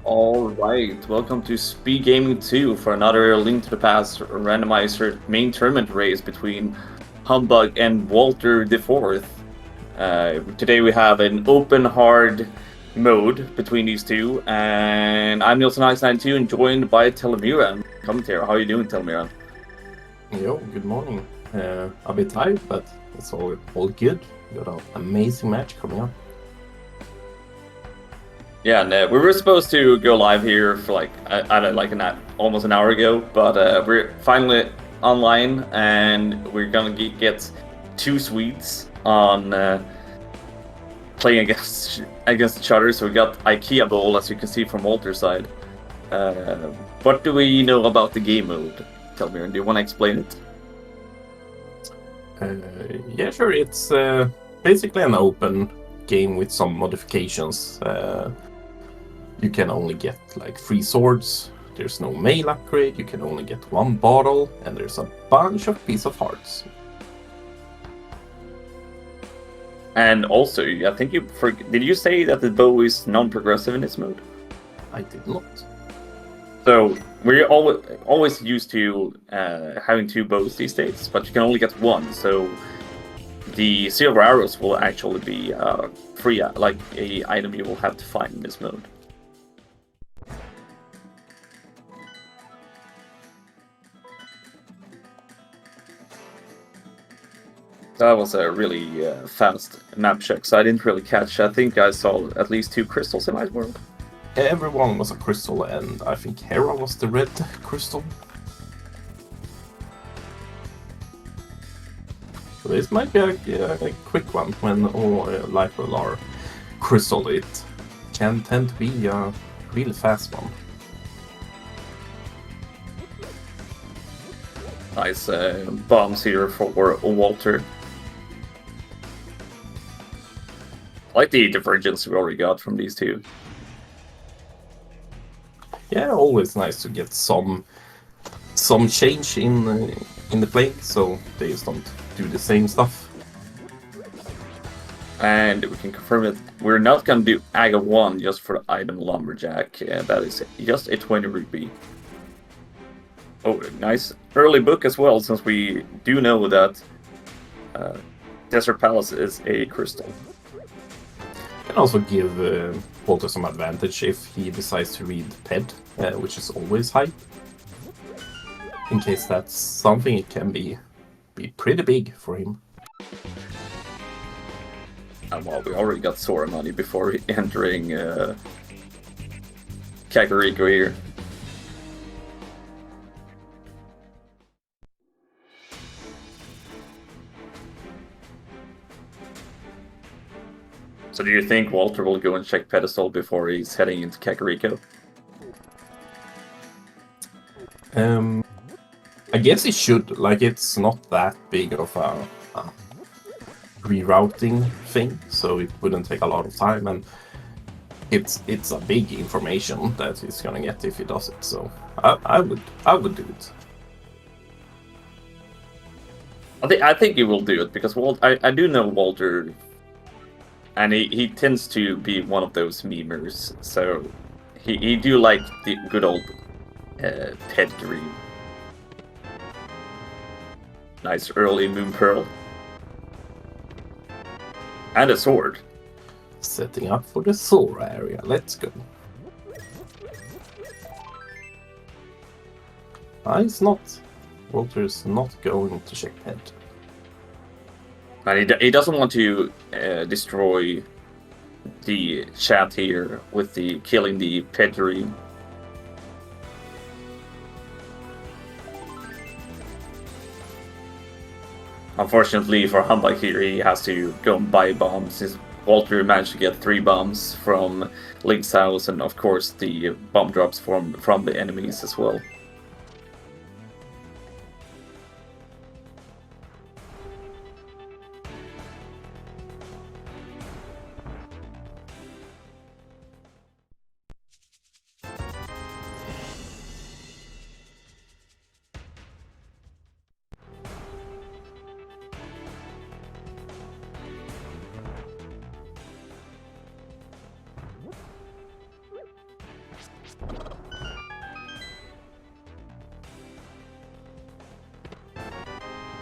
All right, welcome to SpeedGaming 2 for another Link to the Past randomizer main tournament race between Humbugh and WaltherIV. Today we have an open hard mode between these two, and I'm Nielsen992 and joined by Telemiran. Commentator, how are you doing, Telemiran? Yo, good morning. A bit tired, but it's all good. We got an amazing match coming up. Yeah, and we were supposed to go live here for almost an hour ago, but we're finally online, and we're gonna get two Swedes on playing against each other. So we got IKEA Bowl, as you can see from Walter's side. What do we know about the game mode? Tell me, do you want to explain it? Yeah, sure. It's basically an open game with some modifications. You can only get like 3 swords. There's no mail upgrade. You can only get 1 bottle, and there's a bunch of piece of hearts. And also, I think did you say that the bow is non-progressive in this mode? I did not. So we're always used to having 2 bows these days, but you can only get 1. So the silver arrows will actually be free, like a item you will have to find in this mode. That was a really fast map check, so I didn't really catch. I think I saw at least 2 crystals in my world. Everyone was a crystal, and I think Hera was the red crystal. So this might be a quick one when all light will are crystal. It can tend to be a really fast one. Nice bombs here for Walter. I like the divergence we already got from these two. Yeah, always nice to get some change in the play, so they just don't do the same stuff. And we can confirm that we're not going to do AGA 1 just for the item Lumberjack. That is just a 20 rupee. Oh, nice early book as well, since we do know that Desert Palace is a crystal. Can also give Walter some advantage if he decides to read PED, which is always high. In case that's something, it can be pretty big for him. Well, we already got Sora money before entering Kakariko here. So do you think Walter will go and check Pedestal before he's heading into Kakariko? I guess he should. Like, it's not that big of a rerouting thing, so it wouldn't take a lot of time, and it's a big information that he's gonna get if he does it. So I would do it. I think he will do it because I do know Walter. And he tends to be one of those memers, so he do like the good old pedigree. Nice early Moon Pearl. And a sword. Setting up for the Sora area. Let's go. Walter's not going to check ped. And he doesn't want to destroy the chat here with the killing the pedigree. Unfortunately for Humbugh here, he has to go and buy bombs. Since Walter managed to get 3 bombs from Link's house, and of course the bomb drops from the enemies as well.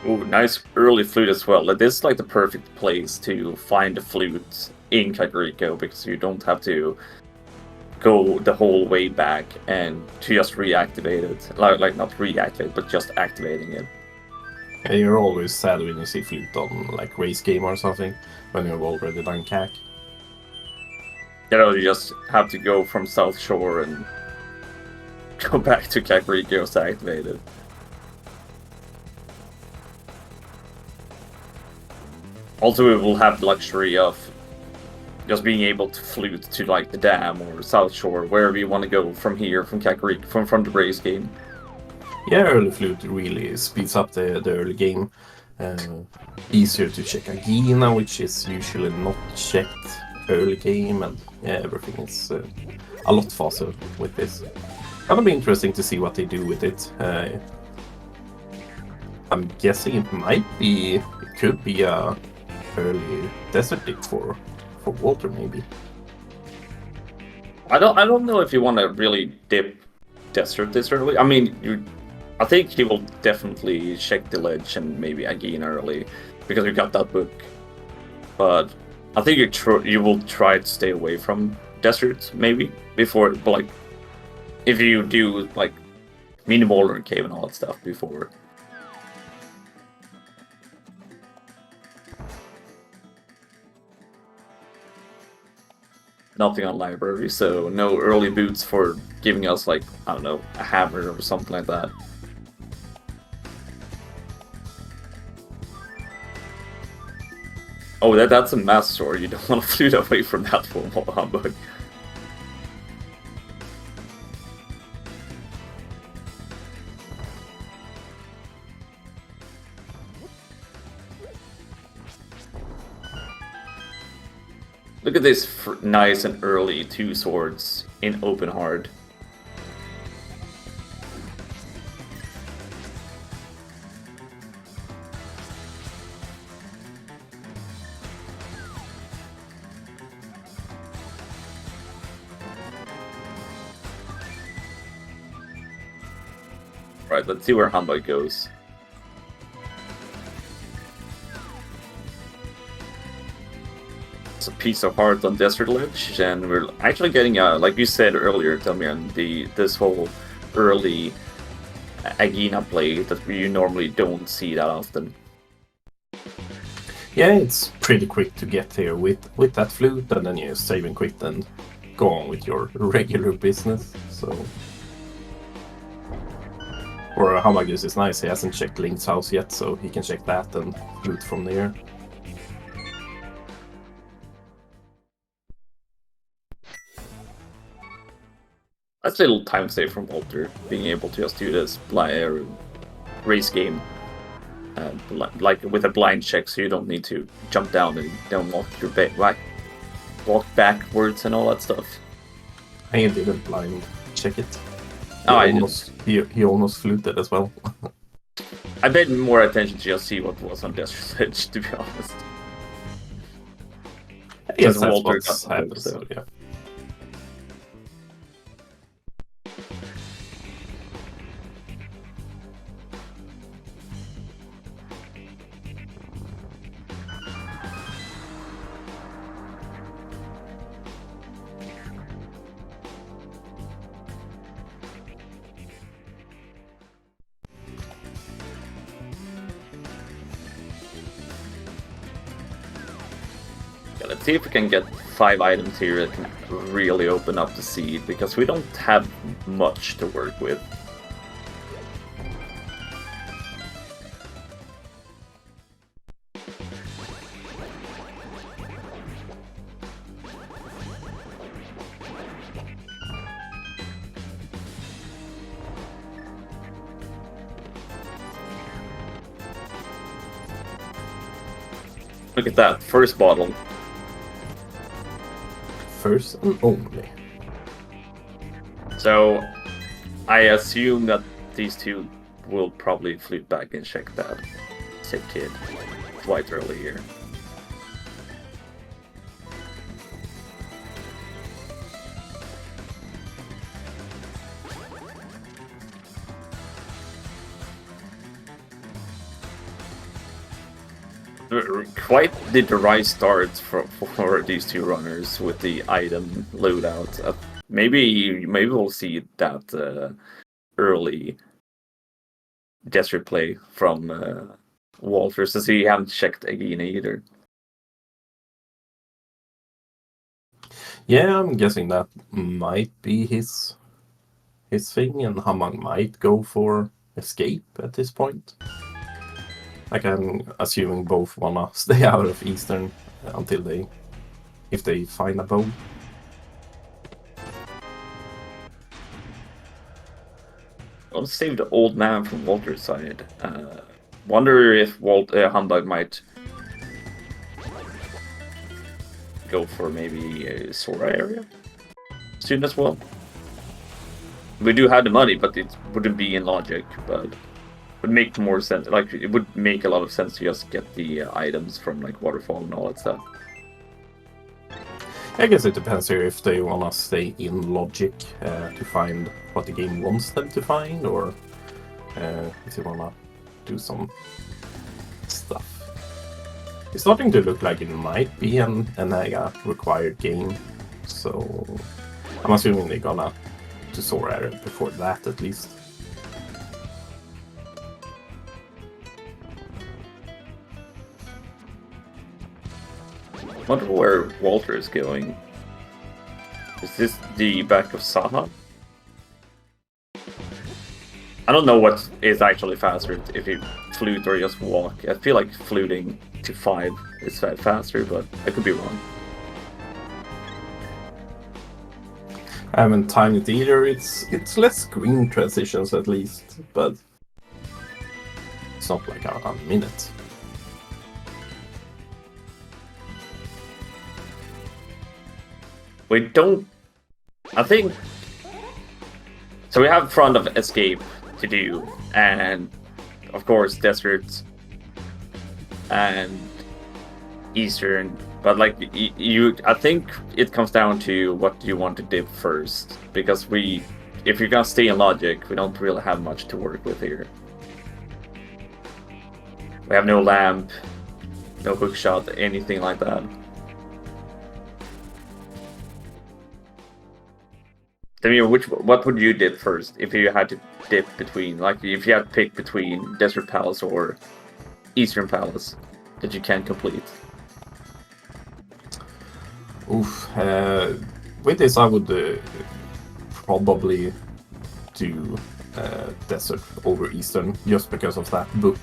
Ooh, nice early flute as well. Like, this is like the perfect place to find the flute in Kakariko because you don't have to go the whole way back and to just reactivate it. Like not reactivate, but just activating it. And you're always sad when you see flute on like race game or something when you've already done CAC. You know, you just have to go from South Shore and go back to Kakariko to activate it. Also, we will have the luxury of just being able to flute to like the dam or South Shore, wherever you want to go from here, from Kakariko, from the race game. Yeah, early flute really speeds up the early game. Easier to check Agina, which is usually not checked early game, and yeah, everything is a lot faster with this. Gonna be interesting to see what they do with it. I'm guessing it could be a early desert dip for Walter, maybe. I don't know if you want to really dip desert this early. I mean, I think he will definitely check the ledge and maybe Agina early because we got that book. But I think you will try to stay away from desert maybe before. But like, if you do like mini boulder cave and all that stuff before. Nothing on library, so no early boots for giving us like, I don't know, a hammer or something like that. Oh, that's a mass sword. You don't want to flute away from that for humbug. Look at this nice and early 2 swords in open hard. Right, let's see where humbug goes. A piece of heart on Desert Ledge, and we're actually getting like you said earlier, Telmian, this whole early Agina play that you normally don't see that often. Yeah, it's pretty quick to get here with that flute, and then you save and quit and go on with your regular business. So, or Hamagus is nice. He hasn't checked Link's house yet, so he can check that and flute from there. That's a little time save from Walter, being able to just do this race game, like with a blind check, so you don't need to jump down and then walk backwards and all that stuff. I didn't blind check it. He almost fluted as well. I paid more attention to just see what was on Desert Edge, to be honest. Yes, that's what's happened, so yeah. Let's see if we can get 5 items here that can really open up the seed, because we don't have much to work with. Look at that, first bottle. First and only. So, I assume that these two will probably flute back and check that sick kid quite early here. quite the right start for these two runners with the item loadout. Maybe we'll see that early desert play from Walter, since he haven't checked again either. Yeah, I'm guessing that might be his thing, and humbugh might go for escape at this point. Like, I'm assuming both wanna stay out of Eastern until if they find a bow. I'll save the old man from Walter's side. Wonder if humbugh might go for maybe a Sora area soon as well. We do have the money, but it wouldn't be in logic, but would make more sense. Like, it would make a lot of sense to just get the items from like Waterfall and all that stuff. I guess it depends here if they wanna stay in logic to find what the game wants them to find, or if they wanna do some stuff. It's starting to look like it might be an Aga required game, so I'm assuming they're gonna to Sora area before that at least. I wonder where Walter is going. Is this the back of Saha? I don't know what is actually faster, if you flute or just walk. I feel like fluting to 5 is faster, but I could be wrong. I haven't timed it either. It's less screen transitions at least, but it's not like a minute. We don't... I think... So we have front of escape to do, and of course deserts and eastern, but like I think it comes down to what you want to dip first, because if you're gonna stay in logic, we don't really have much to work with here. We have no lamp, no hookshot, anything like that. I mean, what would you dip first if you had to dip between, like, if you had to pick between Desert Palace or Eastern Palace that you can complete? Oof. With this, I would probably do Desert over Eastern, just because of that book.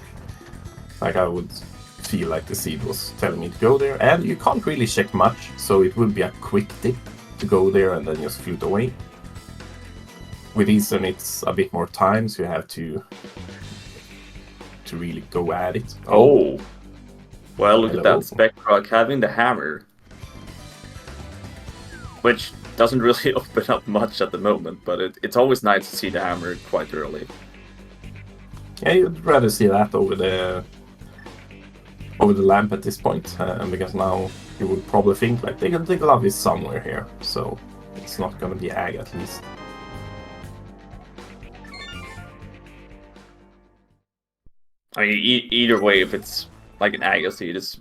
Like, I would feel like the seed was telling me to go there, and you can't really check much, so it would be a quick dip to go there and then just float away. With Eastern, it's a bit more time, so you have to really go at it. Oh, well, look at that Spectrock having the hammer, which doesn't really open up much at the moment, but it's always nice to see the hammer quite early. Yeah, you'd rather see that over the lamp at this point, because now you would probably think like the glove is somewhere here, so it's not gonna be Ag at least. I mean, either way, if it's like an Agassi,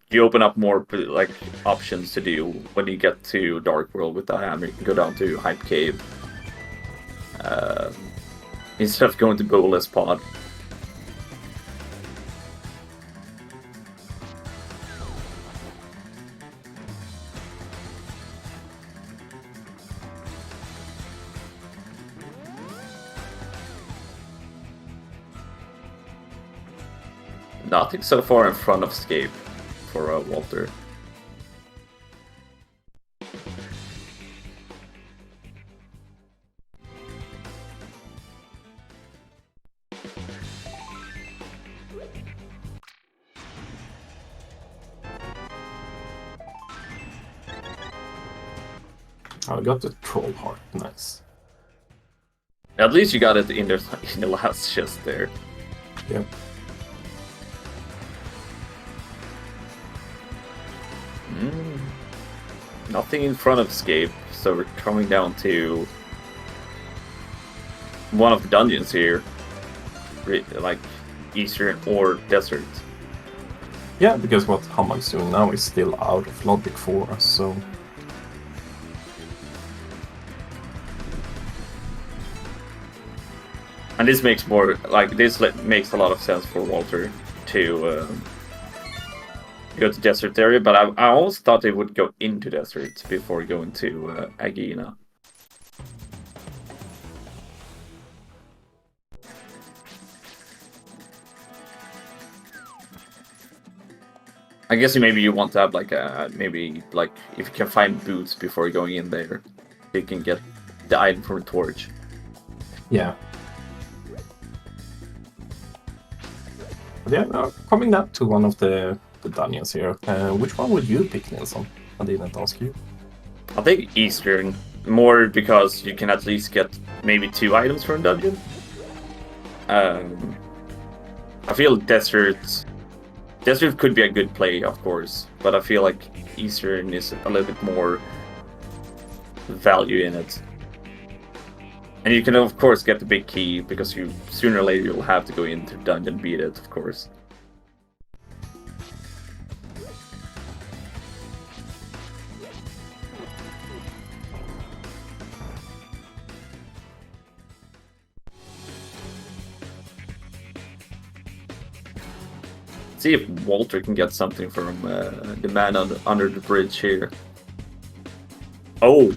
you open up more like options to do when you get to Dark World with the hammer. You can go down to Hype Cave instead of going to Bolus Pod. Nothing so far in front of escape for Walter. I got the troll heart, nice. At least you got it in the last chest there. Yeah. Nothing in front of escape, so we're coming down to one of the dungeons here, like Eastern or Desert. Yeah, because what Humbugh's doing now is still out of logic for us, so... And this makes more, like, this makes a lot of sense for Walter to go to desert area, but I always thought they would go into desert before going to Agina. I guess maybe you want to have like maybe like if you can find boots before going in there, you can get the item from a torch. Yeah. But yeah, coming down to one of the dungeons here, which one would you pick, Nilsson? I didn't ask you. I think Eastern, more because you can at least get maybe 2 items from a dungeon. I feel Desert could be a good play, of course, but I feel like Eastern is a little bit more value in it. And you can, of course, get the big key, because you sooner or later you'll have to go into the dungeon and beat it, of course. See if Walter can get something from the man under the bridge here. Oh,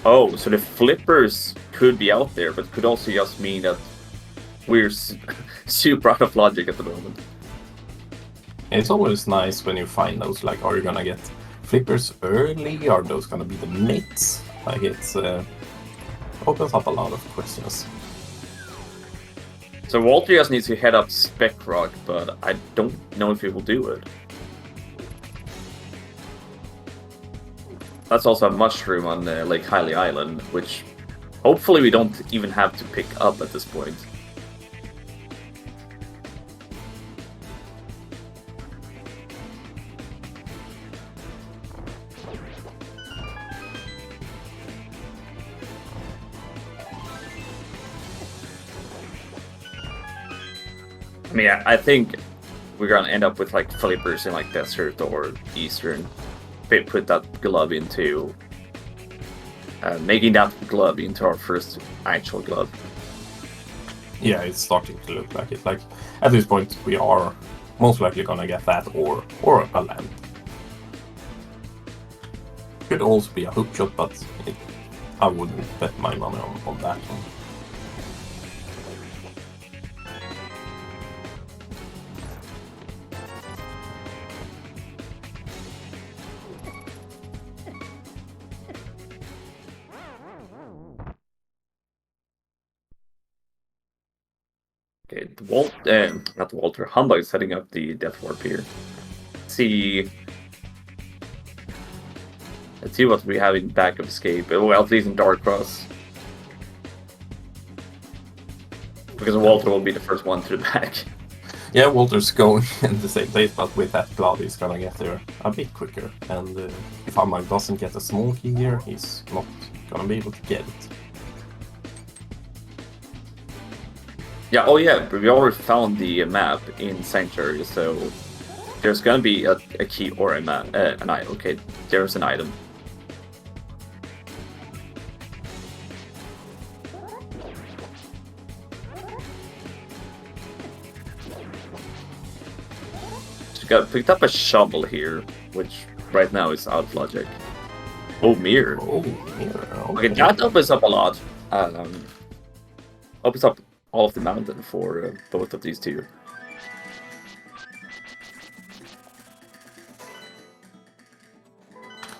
so the flippers could be out there, but could also just mean that we're super out of logic at the moment. It's always nice when you find those, like, are you gonna get flippers early? Are those gonna be the mitts? Like, it's opens up a lot of questions. So Walter just needs to head up Spec Rock, but I don't know if he will do it. That's also a mushroom on Lake Hylia Island, which hopefully we don't even have to pick up at this point. I mean, I think we're gonna end up with like flippers in like Desert or Eastern. Put that glove into making that glove into our first actual glove. Yeah, it's starting to look like it. Like, at this point, we are most likely gonna get that or a lamp. Could also be a hookshot, but I wouldn't bet my money on that one. Okay, not Walter, Humbugh is setting up the Death Warp here. Let's see what we have in back of escape. Well, at least in Dark Cross. Because Walter will be the first one to the back. Yeah, Walter's going in the same place, but with that glove he's gonna get there a bit quicker. And if Humbugh doesn't get a small key here, he's not gonna be able to get it. Yeah, oh yeah, we already found the map in Sanctuary, so there's gonna be a key or a map, an item. Okay, there's an item. So got picked up a shovel here, which right now is out of logic. Oh, mirror. Oh, mirror. Okay, that opens up a lot. Opens up all of the mountain for both of these two.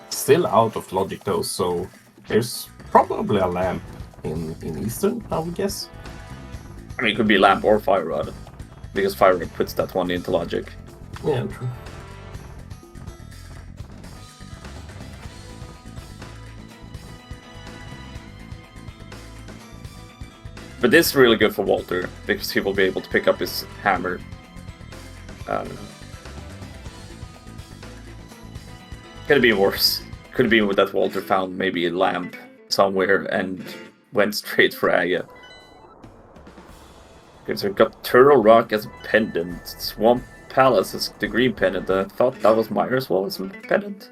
Still out of logic though, so there's probably a lamp in Eastern, I would guess. I mean, it could be lamp or fire rod, because fire rod puts that one into logic. Yeah, true. But this is really good for Walter, because he will be able to pick up his hammer. Could have been worse. Could have been that Walter found maybe a lamp somewhere and went straight for Aga. Okay, so we've got Turtle Rock as a pendant, Swamp palace is the green pendant. I thought that was Myers' Wallace pendant.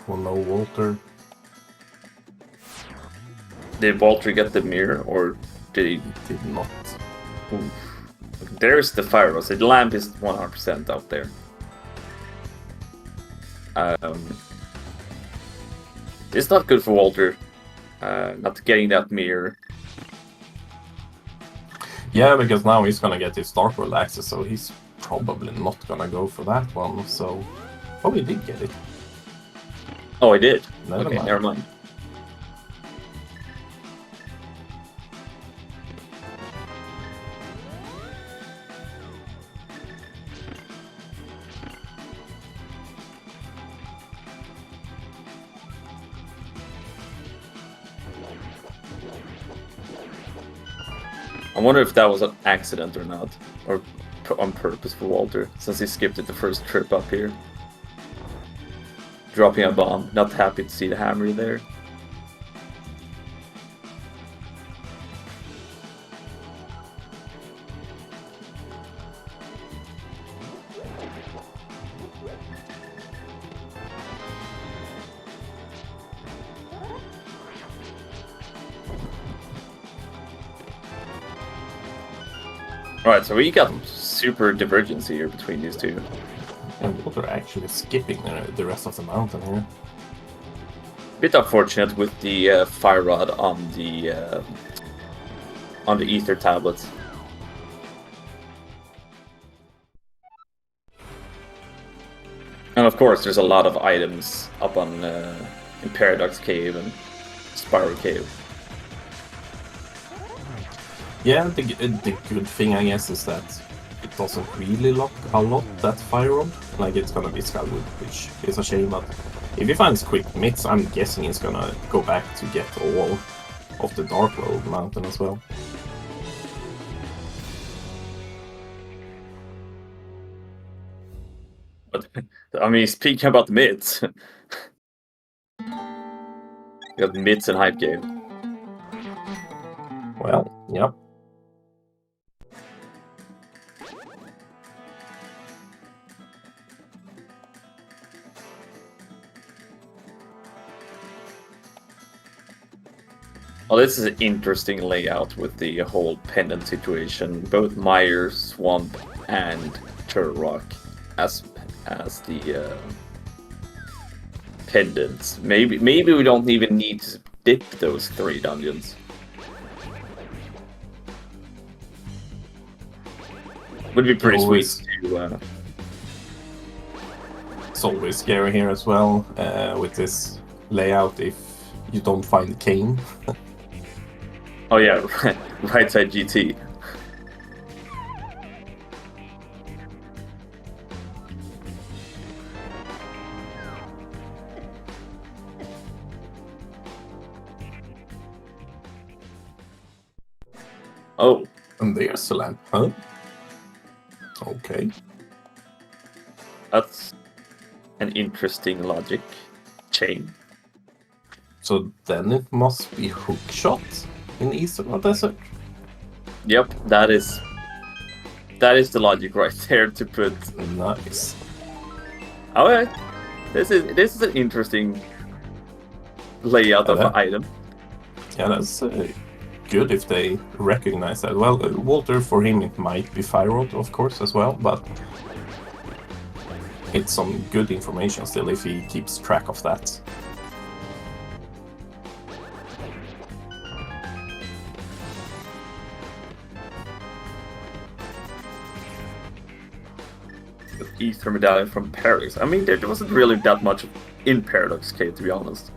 Well, no, Walter. Did Walter get the mirror, or did he? He did not. Oof. There's the fire rose. The lamp is 100% out there. It's not good for Walter. Not getting that mirror. Yeah, because now he's gonna get his Dark World access, so he's probably not gonna go for that one. So, oh, he did get it. Oh, I did. Never Okay, mind. never mind. I wonder if that was an accident or not, or on purpose for Walter, since he skipped it the first trip up here. Dropping a bomb. Not happy to see the hammer there. Right, so we got super divergence here between these two. And Walter actually skipping the rest of the mountain here. Bit unfortunate with the fire rod on the ether tablets. And of course, there's a lot of items up on in Paradox Cave and Spiral Cave. Yeah, the good thing, I guess, is that it doesn't really lock a lot, that fire rod. Like, it's gonna be Skullwood, which is a shame, but if he finds quick mitts, I'm guessing he's gonna go back to get all of the Dark World mountain as well. But, I mean, speaking about the mids, you got mids and Hype Cave. Well, yep. Well, this is an interesting layout with the whole pendant situation. Both Mire, Swamp, and Turtle Rock as the pendants. Maybe we don't even need to dip those 3 dungeons. Would be pretty Always. sweet to. It's always scary here as well, with this layout if you don't find Kane. Oh yeah, right side GT. Oh, And there's the lamp, huh? Okay. that's an interesting logic chain. So then it must be Hookshot in Eastern Desert. Yep, that is the logic right there to put. Nice. Alright, this is an interesting layout of Yeah. an item. Yeah, that's good if they recognize that. Well, Walter, for him, it might be Fire Rod, of course, as well, but it's some good information still if he keeps track of that. Ether medallion from Paradox. I mean, there wasn't really that much in Paradox Cave, to be honest.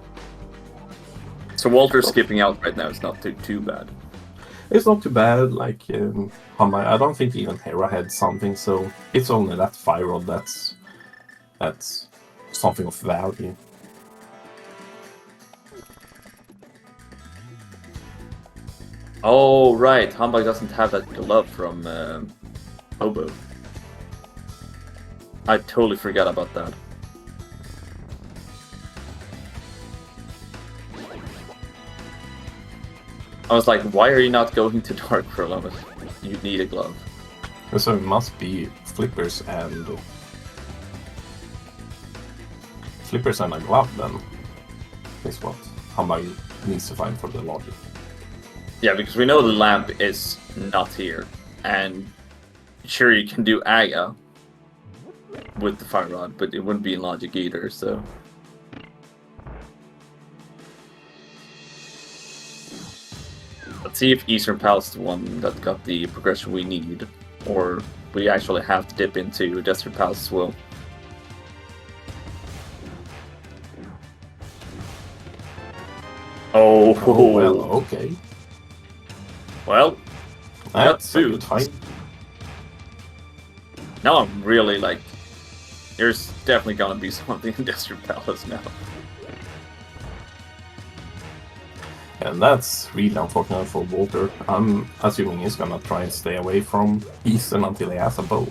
So Walter skipping out right now is not too bad. It's not too bad, like, I don't think even Hera had something, so it's only that Fire Rod that's something of value. Oh right, Humbugh doesn't have that glove from Hobo. I totally forgot about that. I was like, why are you not going to Dark for a moment? You need a glove. So it must be flippers and a glove then. Is what humbugh needs to find for the logic. Yeah, because we know the lamp is not here, and sure you can do Aga with the fire rod, but it wouldn't be in logic either. So. Let's see if Eastern Palace is the one that got the progression we need, or we actually have to dip into Desert Palace as well. Oh, well, okay. Well, that's food. Fine. Now I'm really like, there's definitely gonna be something in Desert Palace now. And that's really unfortunate for Walter. I'm assuming he's gonna try and stay away from Eastern until he has a bow.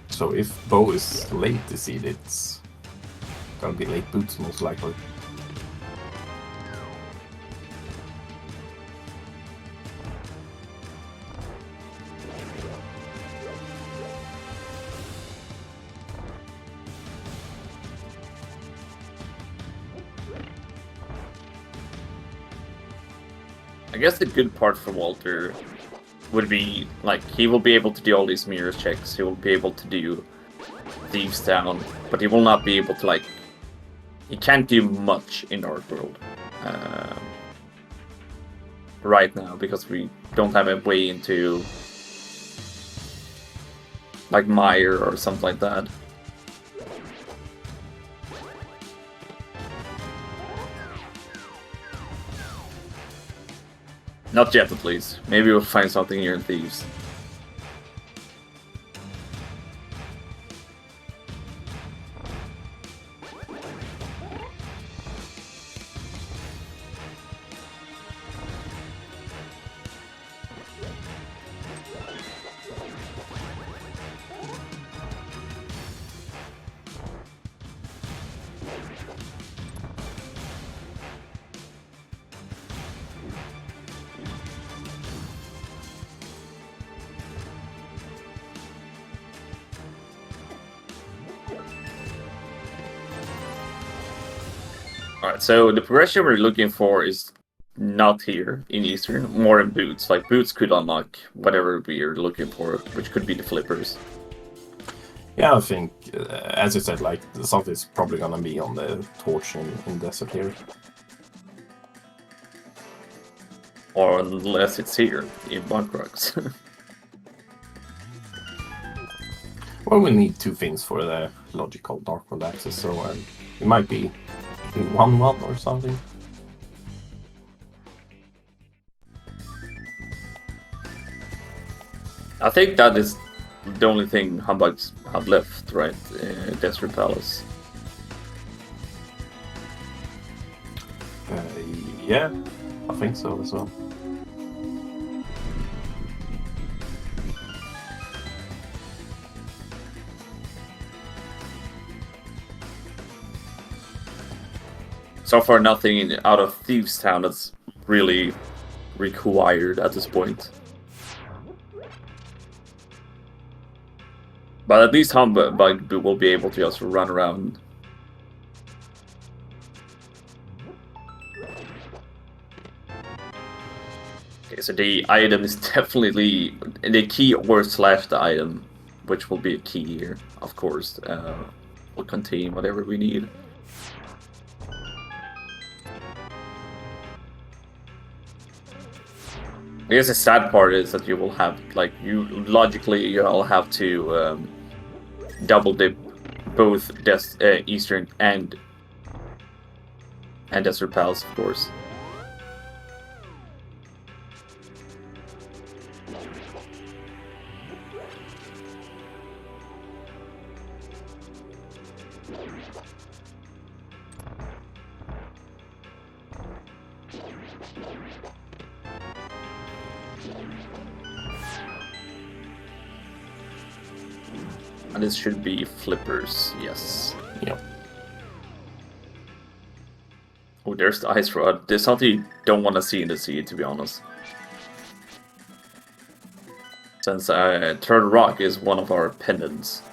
So if bow is late this seed, it's gonna be late boots most likely. I guess the good part for Walter would be, like, he will be able to do all these mirrors checks, he will be able to do Thieves Down, but he will not be able to, like, he can't do much in Dark World right now, because we don't have a way into, like, Mire or something like that. Not yet, at least. Maybe we'll find something here in Thieves. Alright, so the progression we're looking for is not here in Eastern, more in Boots. Like, Boots could unlock whatever we're looking for, which could be the flippers. Yeah, I think, as you said, like, something's probably gonna be on the torch in Desert here. Or unless it's here, in Bunkrugs. Well, we need two things for the logical Dark World access, so it might be in 1-1 or something. I think that is the only thing humbugs have left, right? Desert Palace. Yeah, I think so as well. So far, nothing out of Thieves Town that's really required at this point. But at least Humbug will be able to just run around. Okay, so the item is definitely the key or slash the item, which will be a key here, of course. Will contain whatever we need. I guess the sad part is that you will have, like, you'll have to double dip both Eastern and Desert Palace, of course. And this should be flippers, yes. Yep. Oh, there's the ice rod. There's something you don't want to see in the sea, to be honest. Since Third Rock is one of our pendants.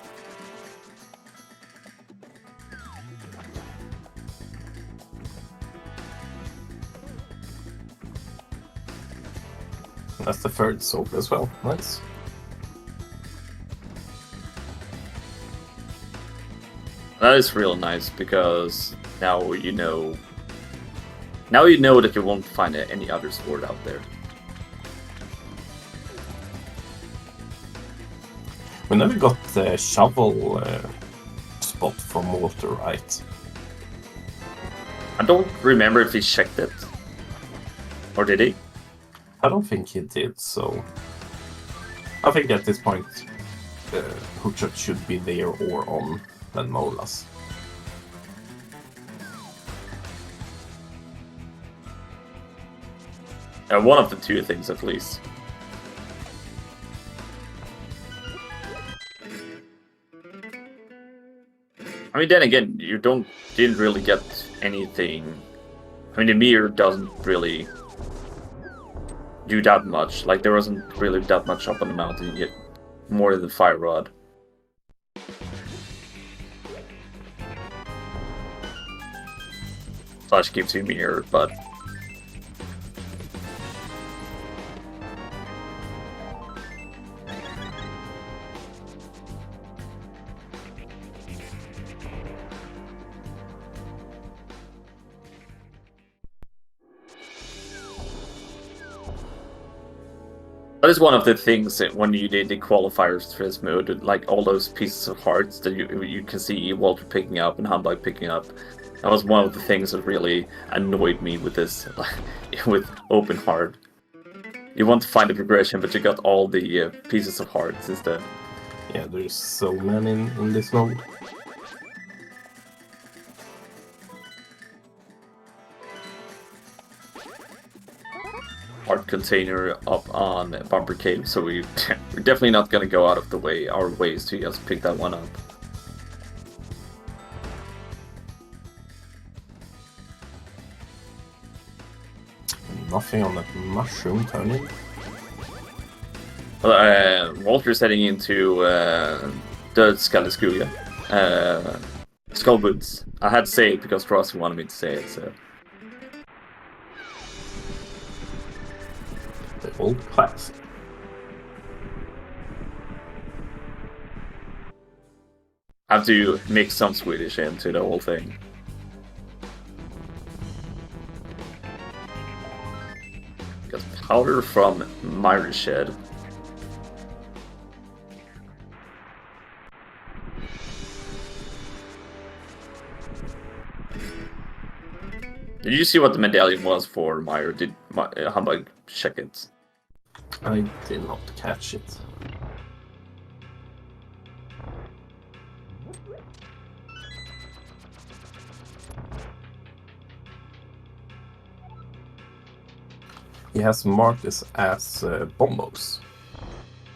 That's the third soap as well. Nice. That is real nice because now you know. Now you know that you won't find any other sword out there. We never got the shovel spot from Walter, right? I don't remember if he checked it. Or did he? I don't think he did, so... I think at this point, Hookshot should be there or on Molas. One of the two things, at least. I mean, then again, you didn't really get anything. I mean, the mirror doesn't really do that much. Like, there wasn't really that much up on the mountain yet, more than the fire rod. Slash gives you mirror, but that is one of the things that when you did the qualifiers for this mode, like all those pieces of hearts that you can see Walter picking up and humbugh picking up. That was one of the things that really annoyed me with this, with open heart. You want to find the progression, but you got all the pieces of hearts instead. Yeah, there's so many in this mode. Heart container up on Bumper Cave, so we're definitely not going to go out of our ways to just pick that one up. Nothing on that mushroom turning. Walter's heading into the Skalliskuga. Skullwoods. I had to say it because Rossi wanted me to say it, so. The old classic. I have to mix some Swedish into the whole thing. Got powder from Myra Shed. Did you see what the medallion was for Myra? Did humbugh check it? I did not catch it. He has marked this as bombos.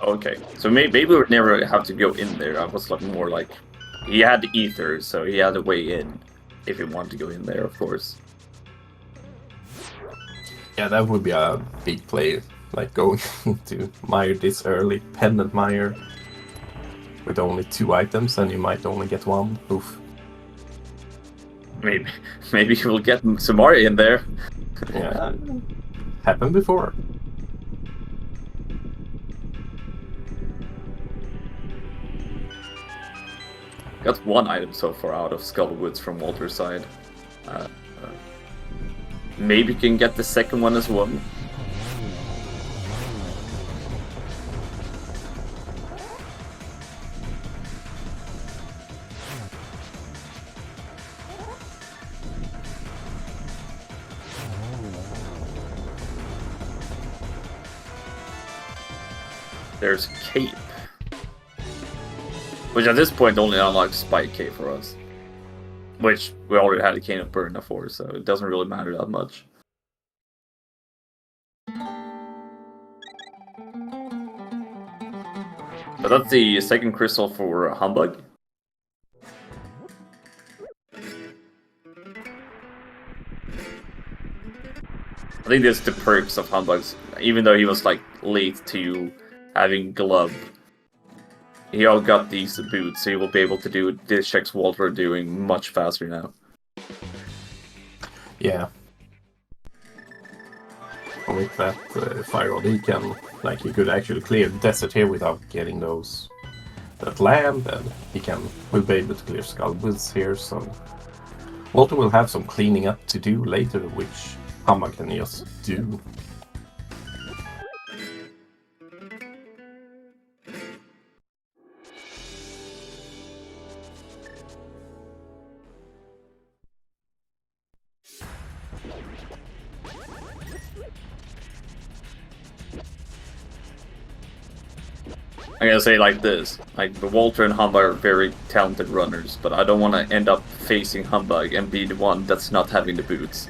Okay, so maybe we would never have to go in there. I was like more like he had the ether, so he had a way in if he wanted to go in there, of course. Yeah, that would be a big play, like going into Mire this early, Pendant Mire, with only 2 items, and you might only get 1. Oof. Maybe we'll get Samari in there. Yeah, happened before. Got 1 item so far out of Skullwoods from Walter's side. Maybe can get the second one as well. There's Cape. Which at this point only unlocks Spike Cape for us. Which we already had a Cane of Burden for, so it doesn't really matter that much. But that's the second crystal for Humbugh. I think there's the perks of humbugs. Even though he was like late to having glove, he all got these boots, so he will be able to do this checks Walter are doing much faster now. Yeah. And with that fire rod, he could actually clear the desert here without getting that land, and will be able to clear Skullwoods here, so Walter will have some cleaning up to do later, which humbugh can just do. I'm gonna say like this, like Walter and Humbug are very talented runners, but I don't want to end up facing Humbug and be the one that's not having the boots.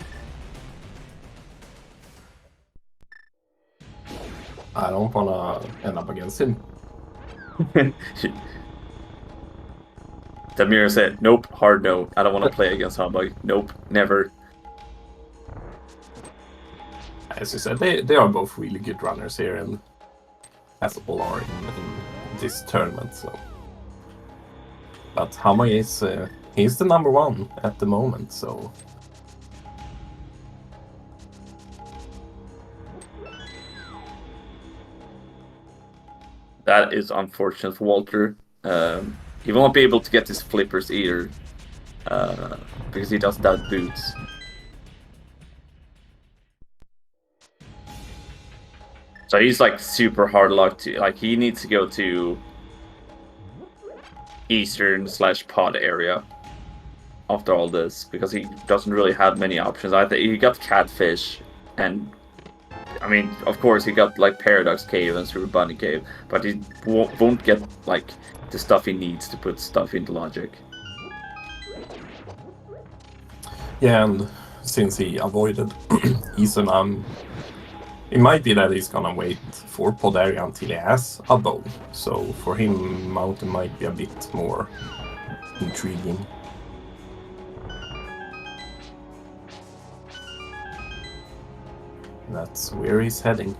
I don't want to end up against him. Tamir said, nope, hard no. I don't want to play against Humbug. Nope, never. As you said, they are both really good runners here, and as all are in this tournament. So, but humbugh is he's the number one at the moment. So. That is unfortunate for Walter. He won't be able to get his flippers either, because he doesn't have boots. So he's like super hard luck to, like, he needs to go to Eastern/pod area after all this, because he doesn't really have many options. I think he got Catfish, and I mean, of course, he got like Paradox Cave and Super Bunny Cave, but he won't get like the stuff he needs to put stuff into Logic. Yeah, and since he avoided Isenam, it might be that he's gonna wait for pod area until he has a bow. So for him, mountain might be a bit more intriguing. That's where he's heading.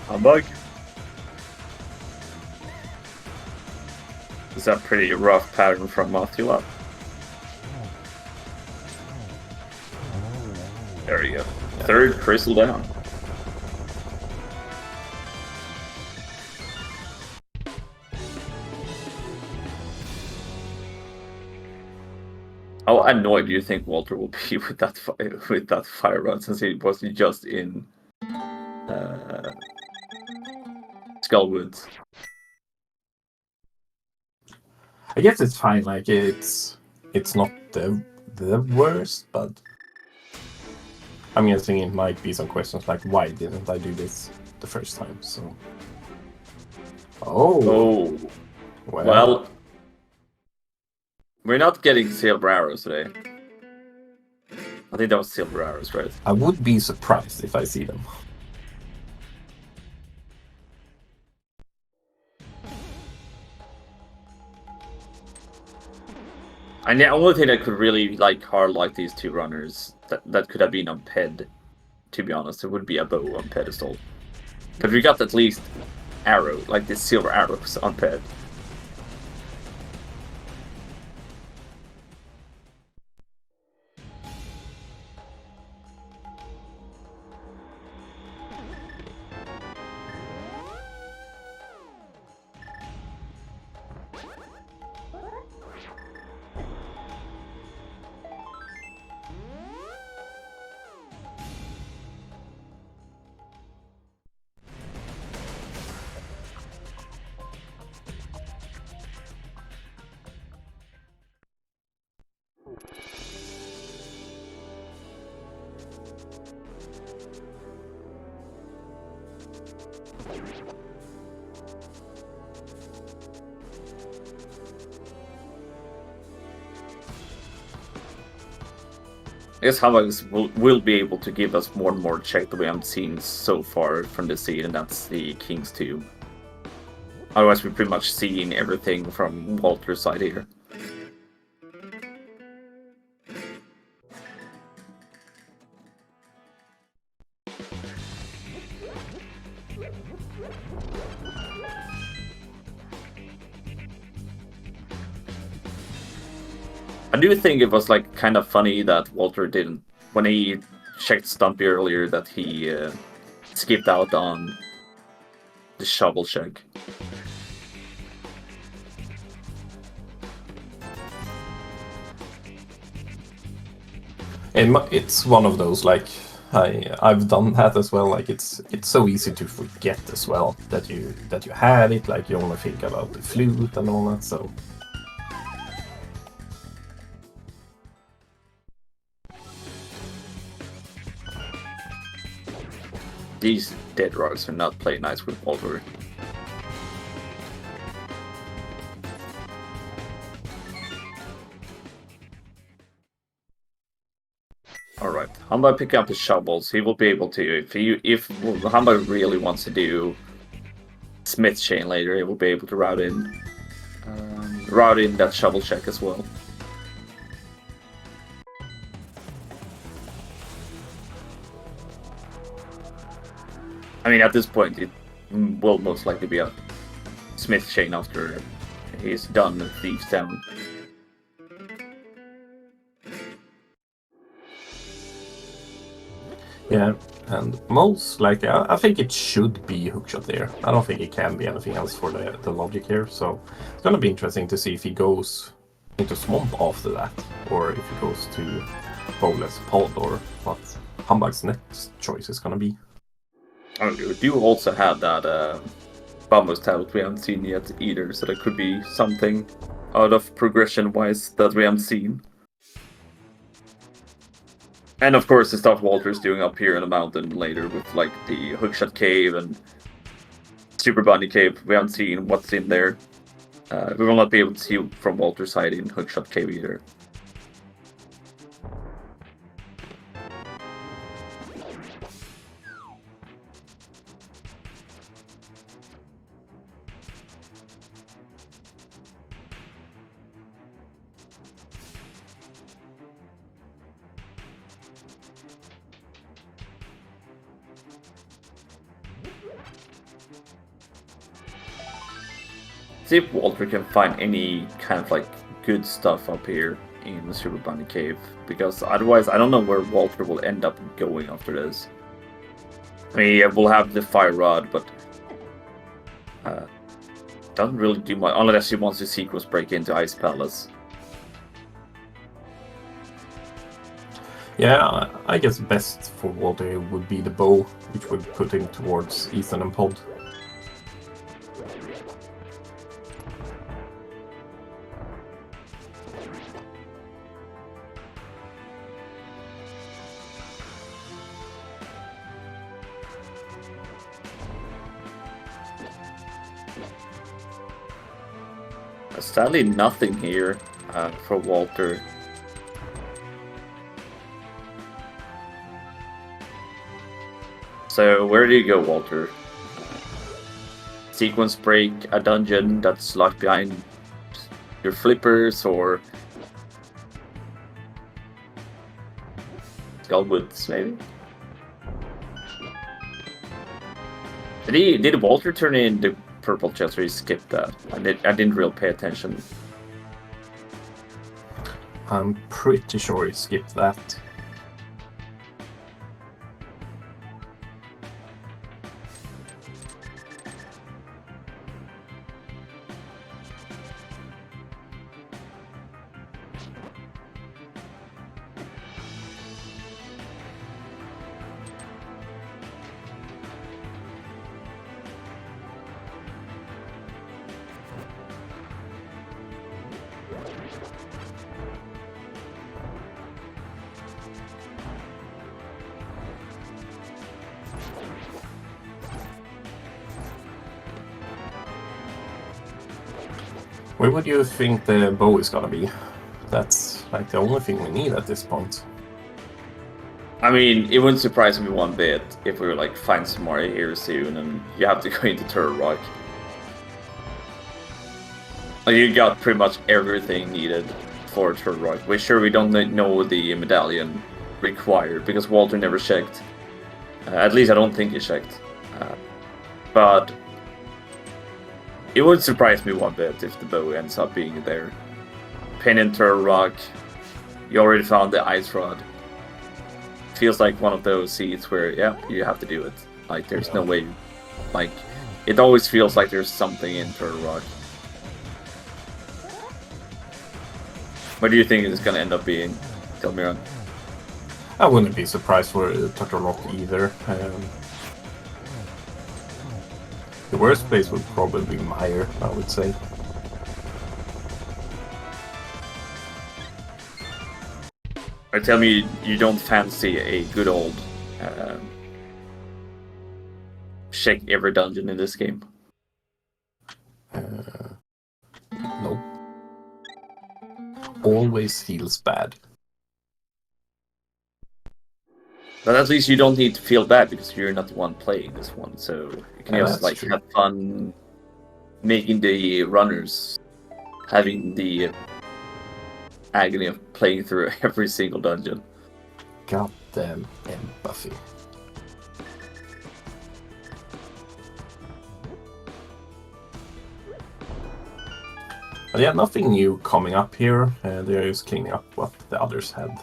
Humbug? Is that pretty rough pattern from Mothula? There we go. Third crystal down. How annoyed do you think Walter will be with that fire run, since he was just in Skullwoods? I guess it's fine. Like it's not the worst, but I'm guessing it might be some questions like, why didn't I do this the first time? So. Oh. Well, we're not getting silver arrows today. I think that was silver arrows, right? I would be surprised if I see them. And the only thing that could really hard these two runners that could have been on Ped, to be honest, it would be a bow on pedestal. But we got at least arrow, like the silver arrows on Ped. guess humbugh will be able to give us more and more check that we haven't seen so far from the scene, and that's the King's Tomb. Otherwise, we've pretty much seen everything from Walter's side here. I do think it was like kind of funny that Walter didn't, when he checked Stumpy earlier, that he skipped out on the shovel check. And it's one of those, like, I've done that as well. Like, it's so easy to forget as well that you had it. Like, you only think about the flute and all that. So These dead rocks are not playing nice with Walter. Alright, humbugh picking up his shovels. He will be able to, if humbugh really wants to do Smith chain later, he will be able to route in that shovel check as well. I mean, at this point, it will most likely be a Smith chain after he's done with Thieves Town. yeah, and most likely, I think it should be hookshot there. I don't think it can be anything else for the logic here. So it's gonna be interesting to see if he goes into Swamp after that, or if he goes to Bowless Pod, or what humbugh's next choice is gonna be. We do also have that Bamboo's Tablet we haven't seen yet either, so there could be something out of progression-wise that we haven't seen. And of course the stuff Walter's doing up here in the mountain later with like the Hookshot Cave and Super Bunny Cave. We haven't seen what's in there. We will not be able to see from Walter's side in Hookshot Cave either. See if Walter can find any kind of like good stuff up here in the Super Bunny Cave, because otherwise I don't know where Walter will end up going after this. I mean, yeah, we'll have the Fire Rod, but doesn't really do much unless he wants to sequence break into Ice Palace. Yeah, I guess best for Walter would be the bow, which would put him towards Ethan and Pod. Sadly, nothing here for Walter. So where do you go, Walter? Sequence break a dungeon that's locked behind your flippers, or Skullwoods, maybe? Did Walter turn in the purple chest, or he skipped that? I didn't really pay attention. I'm pretty sure he skipped that. Where would you think the bow is gonna be? That's like the only thing we need at this point. I mean, it wouldn't surprise me one bit if we were like find some more here soon and you have to go into Turtle Rock. Like, you got pretty much everything needed for Turtle Rock. We're sure we don't know the medallion required because Walter never checked. At least I don't think he checked. But it would surprise me one bit if the bow ends up being there. Pendant, Turtle Rock. You already found the ice rod. Feels like one of those seeds where, yeah, you have to do it. Like, there's no way. Like, it always feels like there's something in Turtle Rock. What do you think it's gonna end up being, Delmiron? I wouldn't be surprised for Turtle Rock either. The worst place would probably be Meyer, I would say. Or tell me you don't fancy a good old check every dungeon in this game. Nope. Always feels bad. But at least you don't need to feel bad because you're not the one playing this one, so you can just like have fun making the runners, having the agony of playing through every single dungeon. Goddamn empathy. But yeah, nothing new coming up here. They're just cleaning up what the others have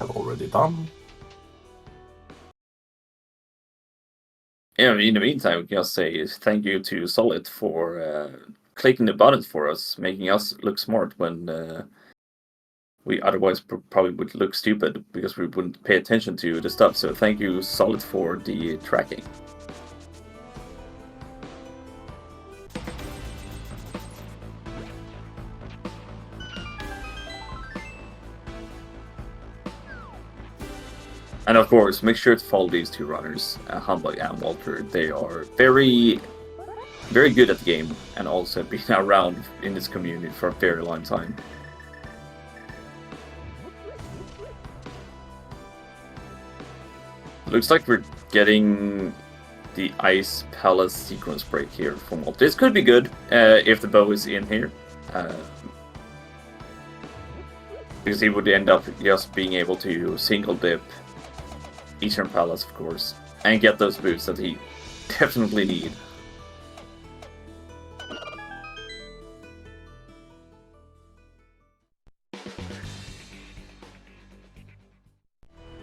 already done. Yeah, in the meantime, we can just say thank you to Solid for clicking the buttons for us, making us look smart when we otherwise probably would look stupid because we wouldn't pay attention to the stuff. So thank you, Solid, for the tracking. And of course, make sure to follow these two runners, Humbugh and Walter. They are very, very good at the game and also been around in this community for a very long time. Looks like we're getting the Ice Palace sequence break here from Walter. This could be good if the bow is in here. Because he would end up just being able to single dip Eastern Palace, of course, and get those boosts that he definitely need.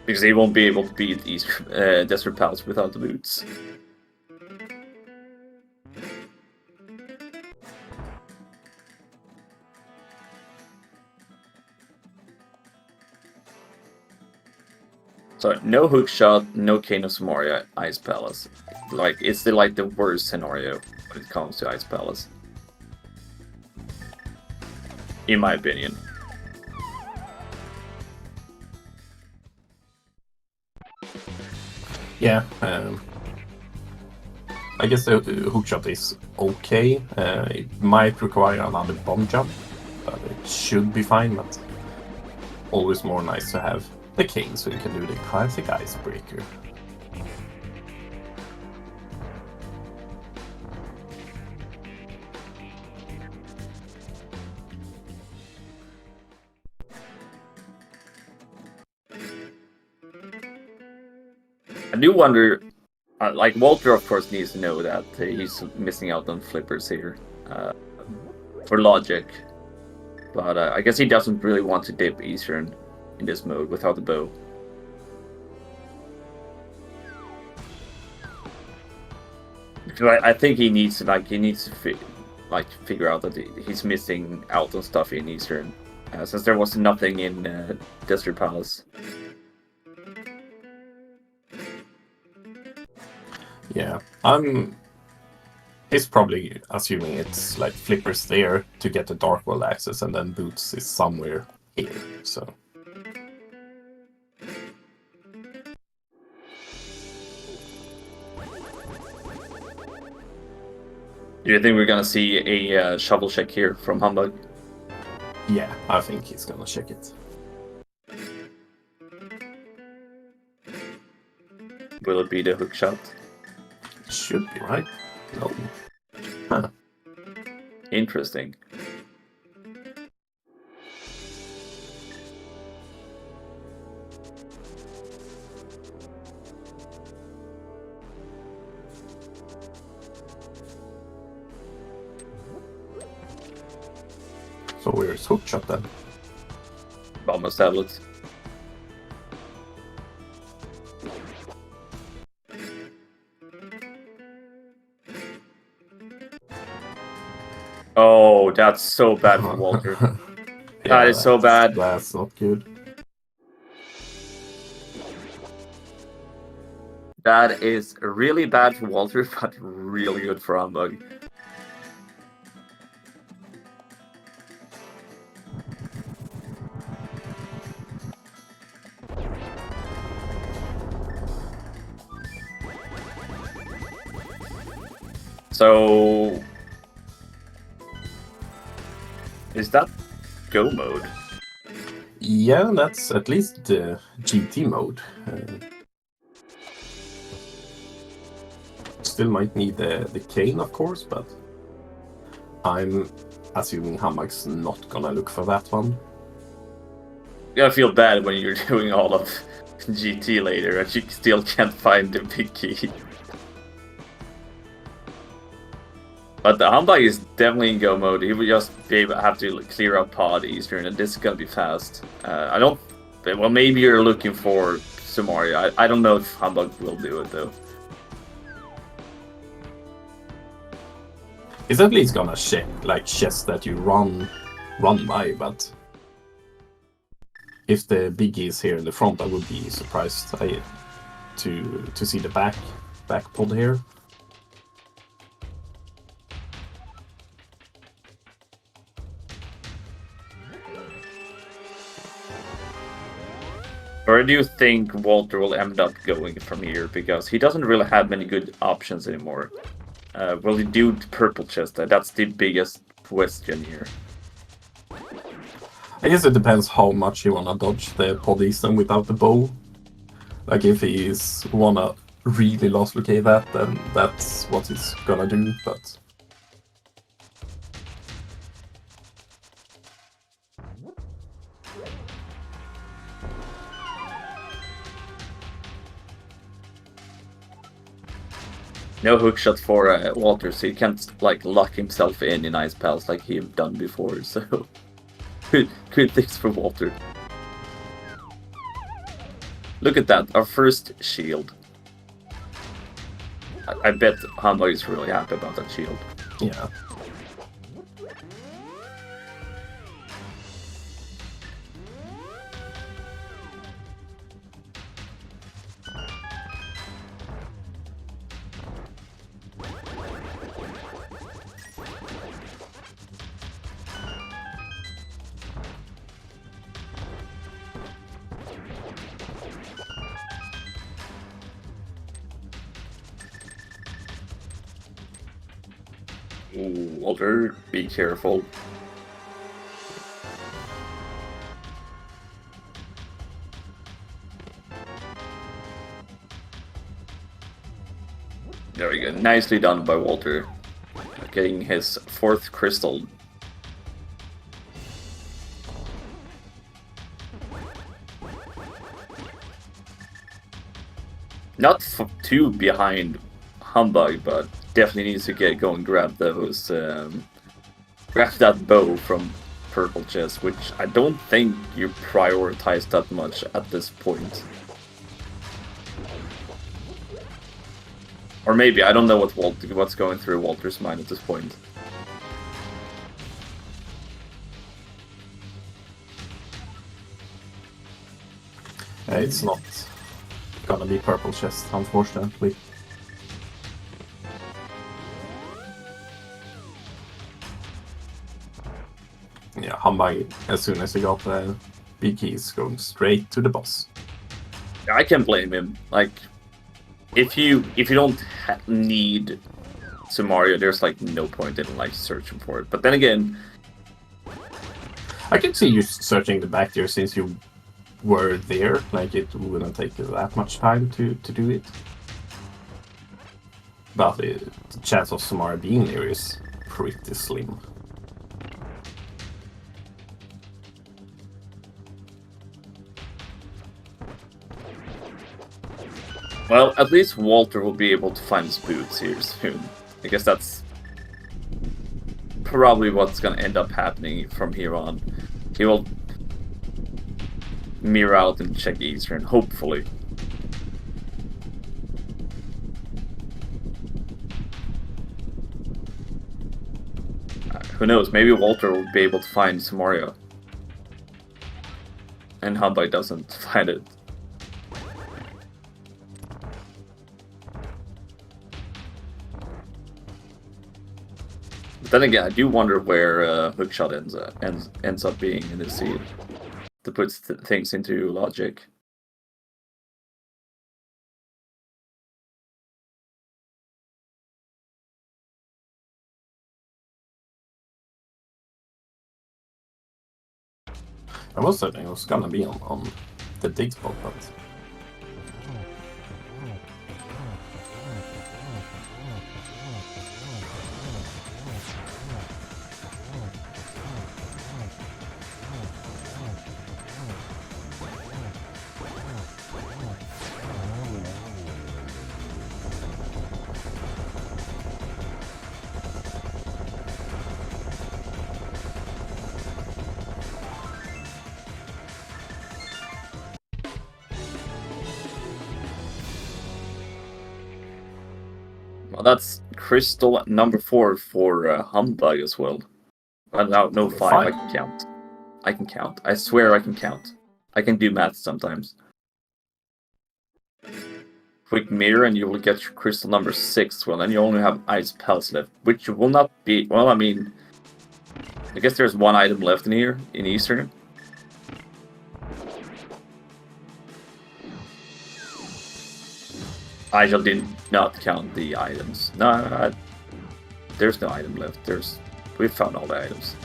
Because he won't be able to beat Eastern Desert Palace without the boots. So no hook shot, no Cane of Samoria, Ice Palace. Like, it's the worst scenario when it comes to Ice Palace, in my opinion. Yeah, I guess the hookshot is okay. It might require another bomb jump, but it should be fine. But always more nice to have the cane so you can do the classic icebreaker. I do wonder, like, Walter of course needs to know that he's missing out on flippers here for logic, but I guess he doesn't really want to dip Eastern in this mode without the bow. Because I think he needs to figure out that he's missing out on stuff in Eastern, since there was nothing in Desert Palace. Yeah, he's probably assuming it's like flippers there to get the Dark World access, and then boots is somewhere here. So. Do you think we're gonna see a shovel check here from Humbugh? Yeah, I think he's gonna check it. Will it be the hook shot? Should be, right? No. Huh. Interesting. So where's hook shot then? Almost tablet. Oh, that's so bad for Walter. That is so bad. That's not good. That is really bad for Walter, but really good for Humbugh. So, is that go mode? Yeah, that's at least the GT mode. Still might need the cane, of course, but I'm assuming Humbugh's not gonna look for that one. You gotta feel bad when you're doing all of GT later and you still can't find the big key. But the Humbugh is definitely in go mode. He would just have to clear up pod easier, and this is gonna be fast. I don't. Well, maybe you're looking for Sumario. I don't know if Humbugh will do it though. It's at least gonna check like chests that you run by, but if the biggie is here in the front, I would be surprised to see the back pod here. Where do you think Walter will end up going from here? Because he doesn't really have many good options anymore. Will he do purple chest? That's the biggest question here. I guess it depends how much you wanna dodge the pod Eastern without the bow. Like if he's wanna really lost locate that, then that's what he's gonna do, but No hookshot for Walter, so he can't like lock himself in ice pals like he's done before. So good things for Walter. Look at that, our first shield. I bet Humbugh is really happy about that shield. yeah. Ooh, Walter, be careful. There we go. Nicely done by Walter. Getting his 4th crystal. Not too behind Humbugh, but definitely needs to go and grab those. Grab that bow from purple chest, which I don't think you prioritize that much at this point. Or maybe, I don't know what's going through Walter's mind at this point. It's not gonna be purple chest, unfortunately. Yeah, Humbugh, as soon as he got the big keys, going straight to the boss. I can't blame him. Like, if you don't need Sumario, there's like no point in like searching for it. But then again, I can see you searching the back there since you were there. Like it wouldn't take that much time to do it. But the chance of Samara being there is pretty slim. Well, at least Walter will be able to find his boots here soon. I guess that's probably what's gonna end up happening from here on. He will mirror out and check Eastern, hopefully. Who knows, maybe Walter will be able to find Samaria. And humbugh doesn't find it. But then again, I do wonder where Hookshot ends up being in this seed. To put things into logic. I was saying it was gonna be on the dig spot, but Well, that's crystal number 4 for humbugh as well. No, 5. I can count. I can count. I swear I can count. I can do math sometimes. Quick mirror and you will get your crystal number 6. Well, then you only have ice pellets left, which will not be... Well, I mean... I guess there's one item left in here, in Eastern. I did not count the items. No, there's no item left. We found all the items.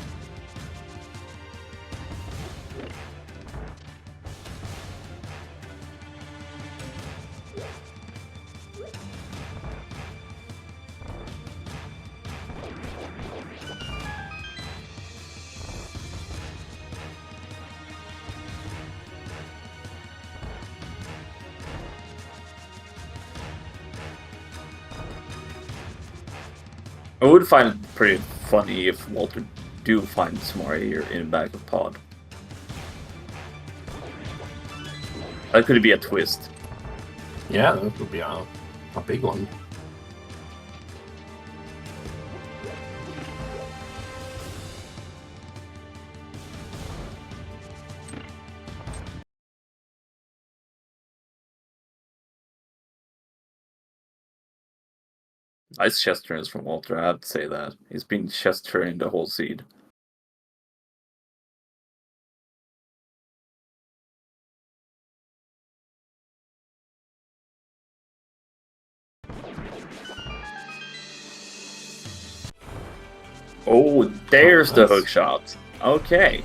I would find it pretty funny if Walter do find Samara here in the back of pod. That could be a twist. yeah, that would be a big one. Nice chest turns from Walter, I have to say that. He's been chest turning the whole seed. Oh, there's the hook shot. Okay.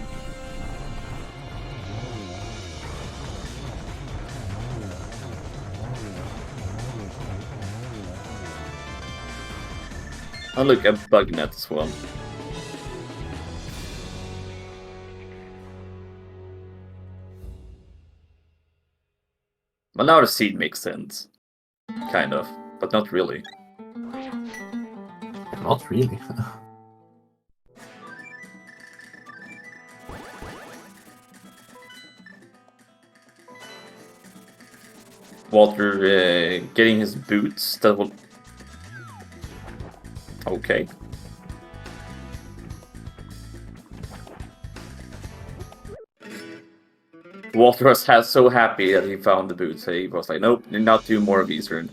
Oh look, a bug net as well. Well, now the seed makes sense. Kind of, but not really. Not really. Walter getting his boots, that will... Okay. Walter was so happy that he found the boots. He was like, nope, did not do more of Eastern.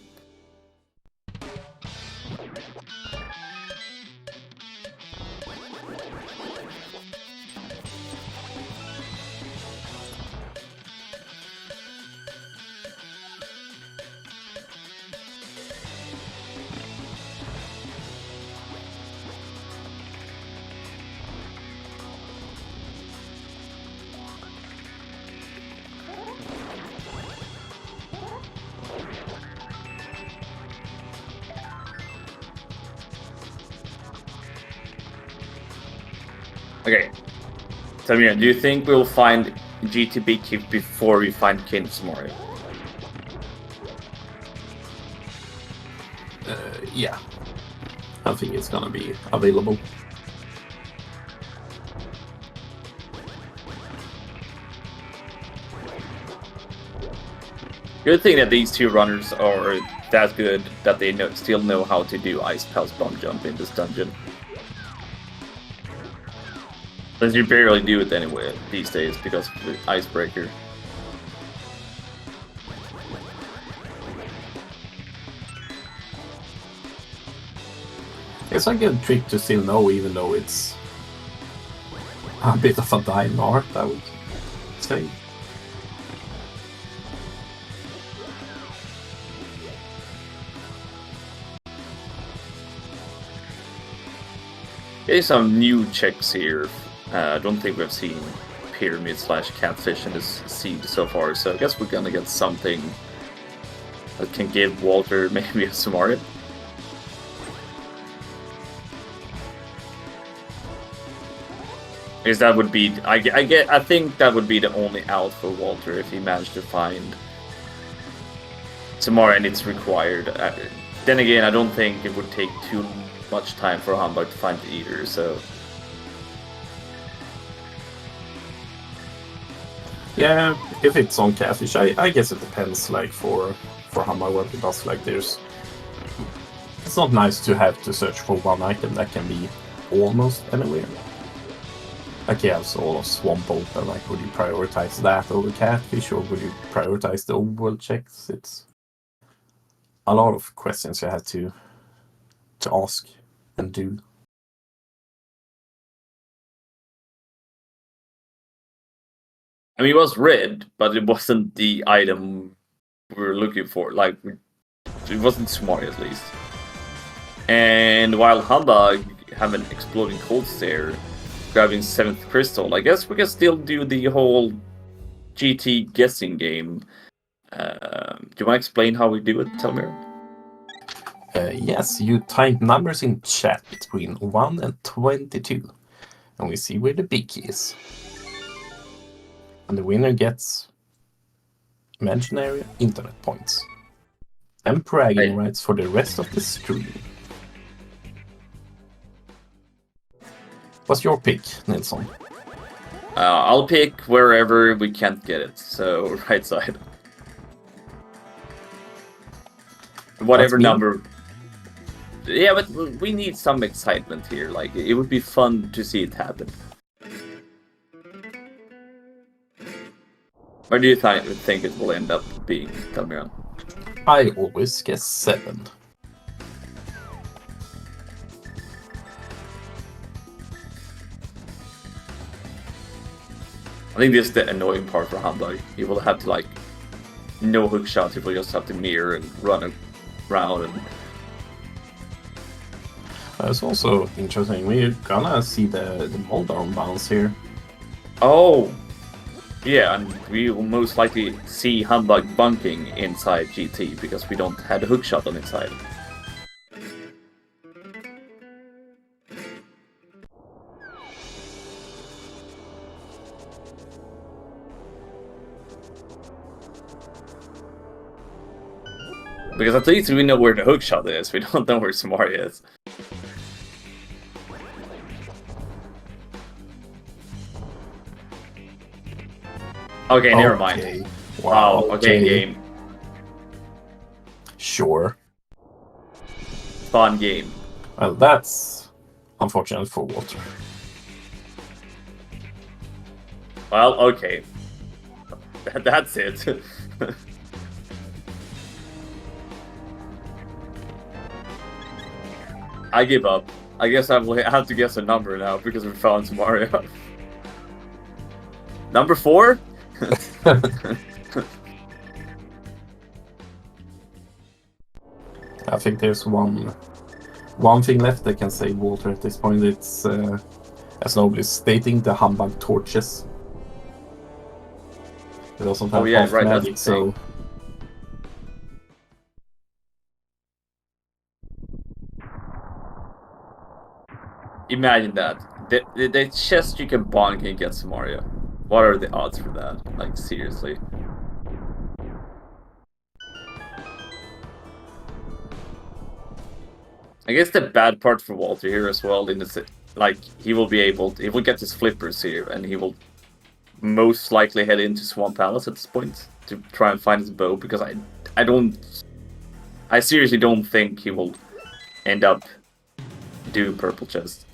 Okay. Samir, do you think we'll find GTB Keep before we find King's Mario? Yeah. I think it's gonna be available. Good thing that these two runners are that good that they still know how to do Ice Palace Bomb Jump in this dungeon. Since you barely do it anyway these days because of the Icebreaker. It's a good trick to still know, even though it's a bit of a dying art, I would say. There's some new checks here. I don't think we've seen Pyramid / Catfish in this seed so far, so I guess we're gonna get something that can give Walter maybe a smart. Because that would be, I think that would be the only out for Walter if he managed to find Samara and it's required. Then again, I don't think it would take too much time for Humbug to find it either, so... Yeah, if it's on Catfish, I guess it depends, like, for Humbug what it does, like, there's... It's not nice to have to search for one item that can be almost anywhere. Like, you have all of Swamp open, like, would you prioritize that over Catfish, or would you prioritize the overworld checks? It's a lot of questions you have to ask and do. I mean, it was red, but it wasn't the item we were looking for. Like, it wasn't smart at least. And while Humbug have an exploding cold stare, grabbing 7th crystal, I guess we can still do the whole GT guessing game. Do you want to explain how we do it, Telmir? Yes, you type numbers in chat between 1 and 22, and we see where the big key is. And the winner gets imaginary internet points and bragging rights for the rest of the stream. What's your pick, Nilsson? I'll pick wherever we can't get it, so right side. Whatever number. Yeah, but we need some excitement here. Like, it would be fun to see it happen. Where do you think it will end up being, Telmiran? I always guess 7. I think this is the annoying part for Humbug. You will have to, like, no hook shots. You will just have to mirror and run around and... It's also interesting. We're gonna see the Moldar bounce here. Oh! Yeah, and we will most likely see Humbug bunking inside GT because we don't have a hook shot on its side. Because at least we know where the hook shot is, we don't know where Samari is. Okay, never mind. Wow, okay, game. Sure. Fun game. Well, that's unfortunate for Walter. Well, okay. That's it. I give up. I guess I have to guess a number now because we found Mario. Number 4? I think there's one thing left that can save Walter at this point. It's as Noble is stating, the Humbug torches. It doesn't have half right, magic, so imagine that. The chest you can bonk against Mario. What are the odds for that? Like, seriously. I guess the bad part for Walter here as well, in the like, he will get his flippers here, and he will most likely head into Swamp Palace at this point to try and find his bow, because I seriously don't think he will end up doing purple chest.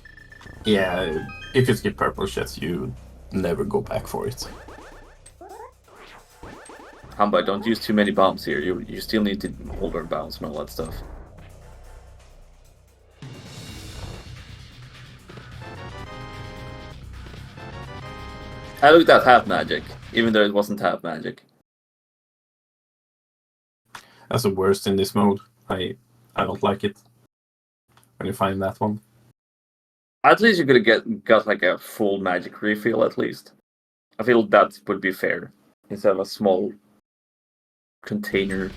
Yeah, if you skip purple chest, you never go back for it. Humbugh, don't use too many bombs here. You still need to hold our bounce and all that stuff. I looked at half magic, even though it wasn't half magic. That's the worst in this mode. I don't like it when you find that one. At least you could have got like a full magic refill at least. I feel that would be fair instead of a small container.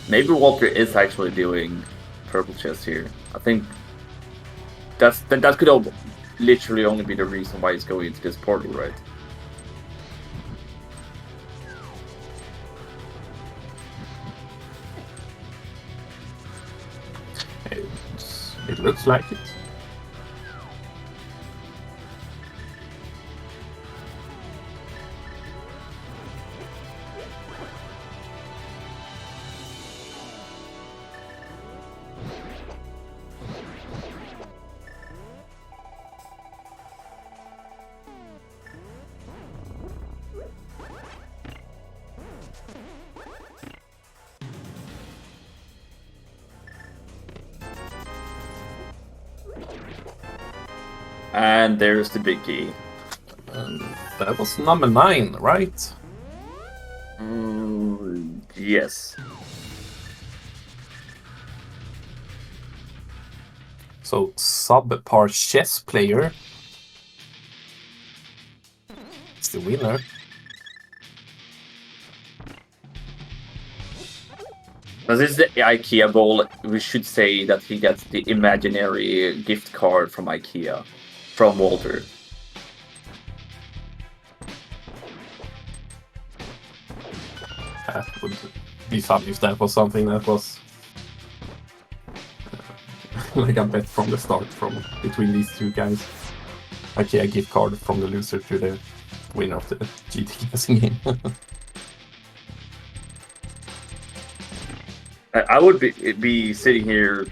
Maybe Walter is actually doing purple chest here. I think that could literally only be the reason why he's going into this portal, right? It looks like it. And there's the big key. That was number 9, right? Yes. So, subpar chess player is the winner. This is the IKEA bowl. We should say that he gets the imaginary gift card from IKEA, from Walter. That would be fun if that was something that was like a bet from the start from between these two guys. Okay, a gift card from the loser to the winner of the GT guessing game. I would be sitting here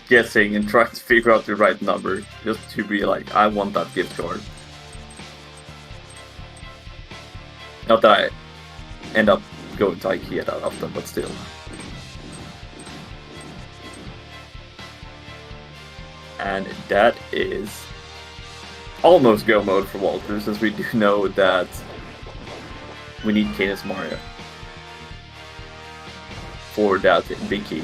guessing and trying to figure out the right number just to be like, I want that gift card. Not that I end up going to IKEA that often, but still. And that is almost go mode for Walter, since we do know that we need Canis Mario for that big key.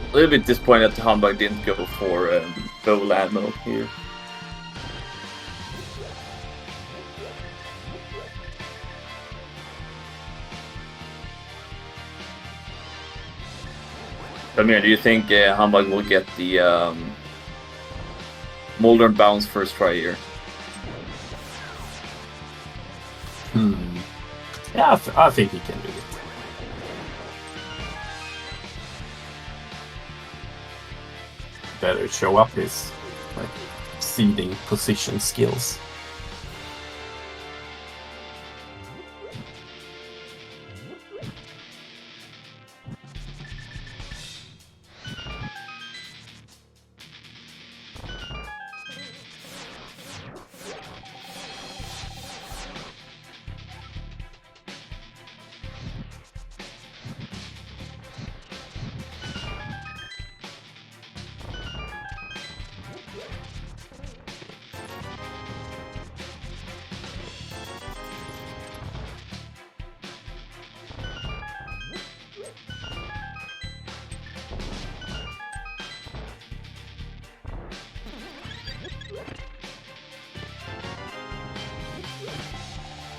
A little bit disappointed that Humbugh didn't go for bow ammo here. Amir, do you think Humbugh will get the Molder bounce first try here? Yeah, I think he can do it. Better show up his like seeding position skills.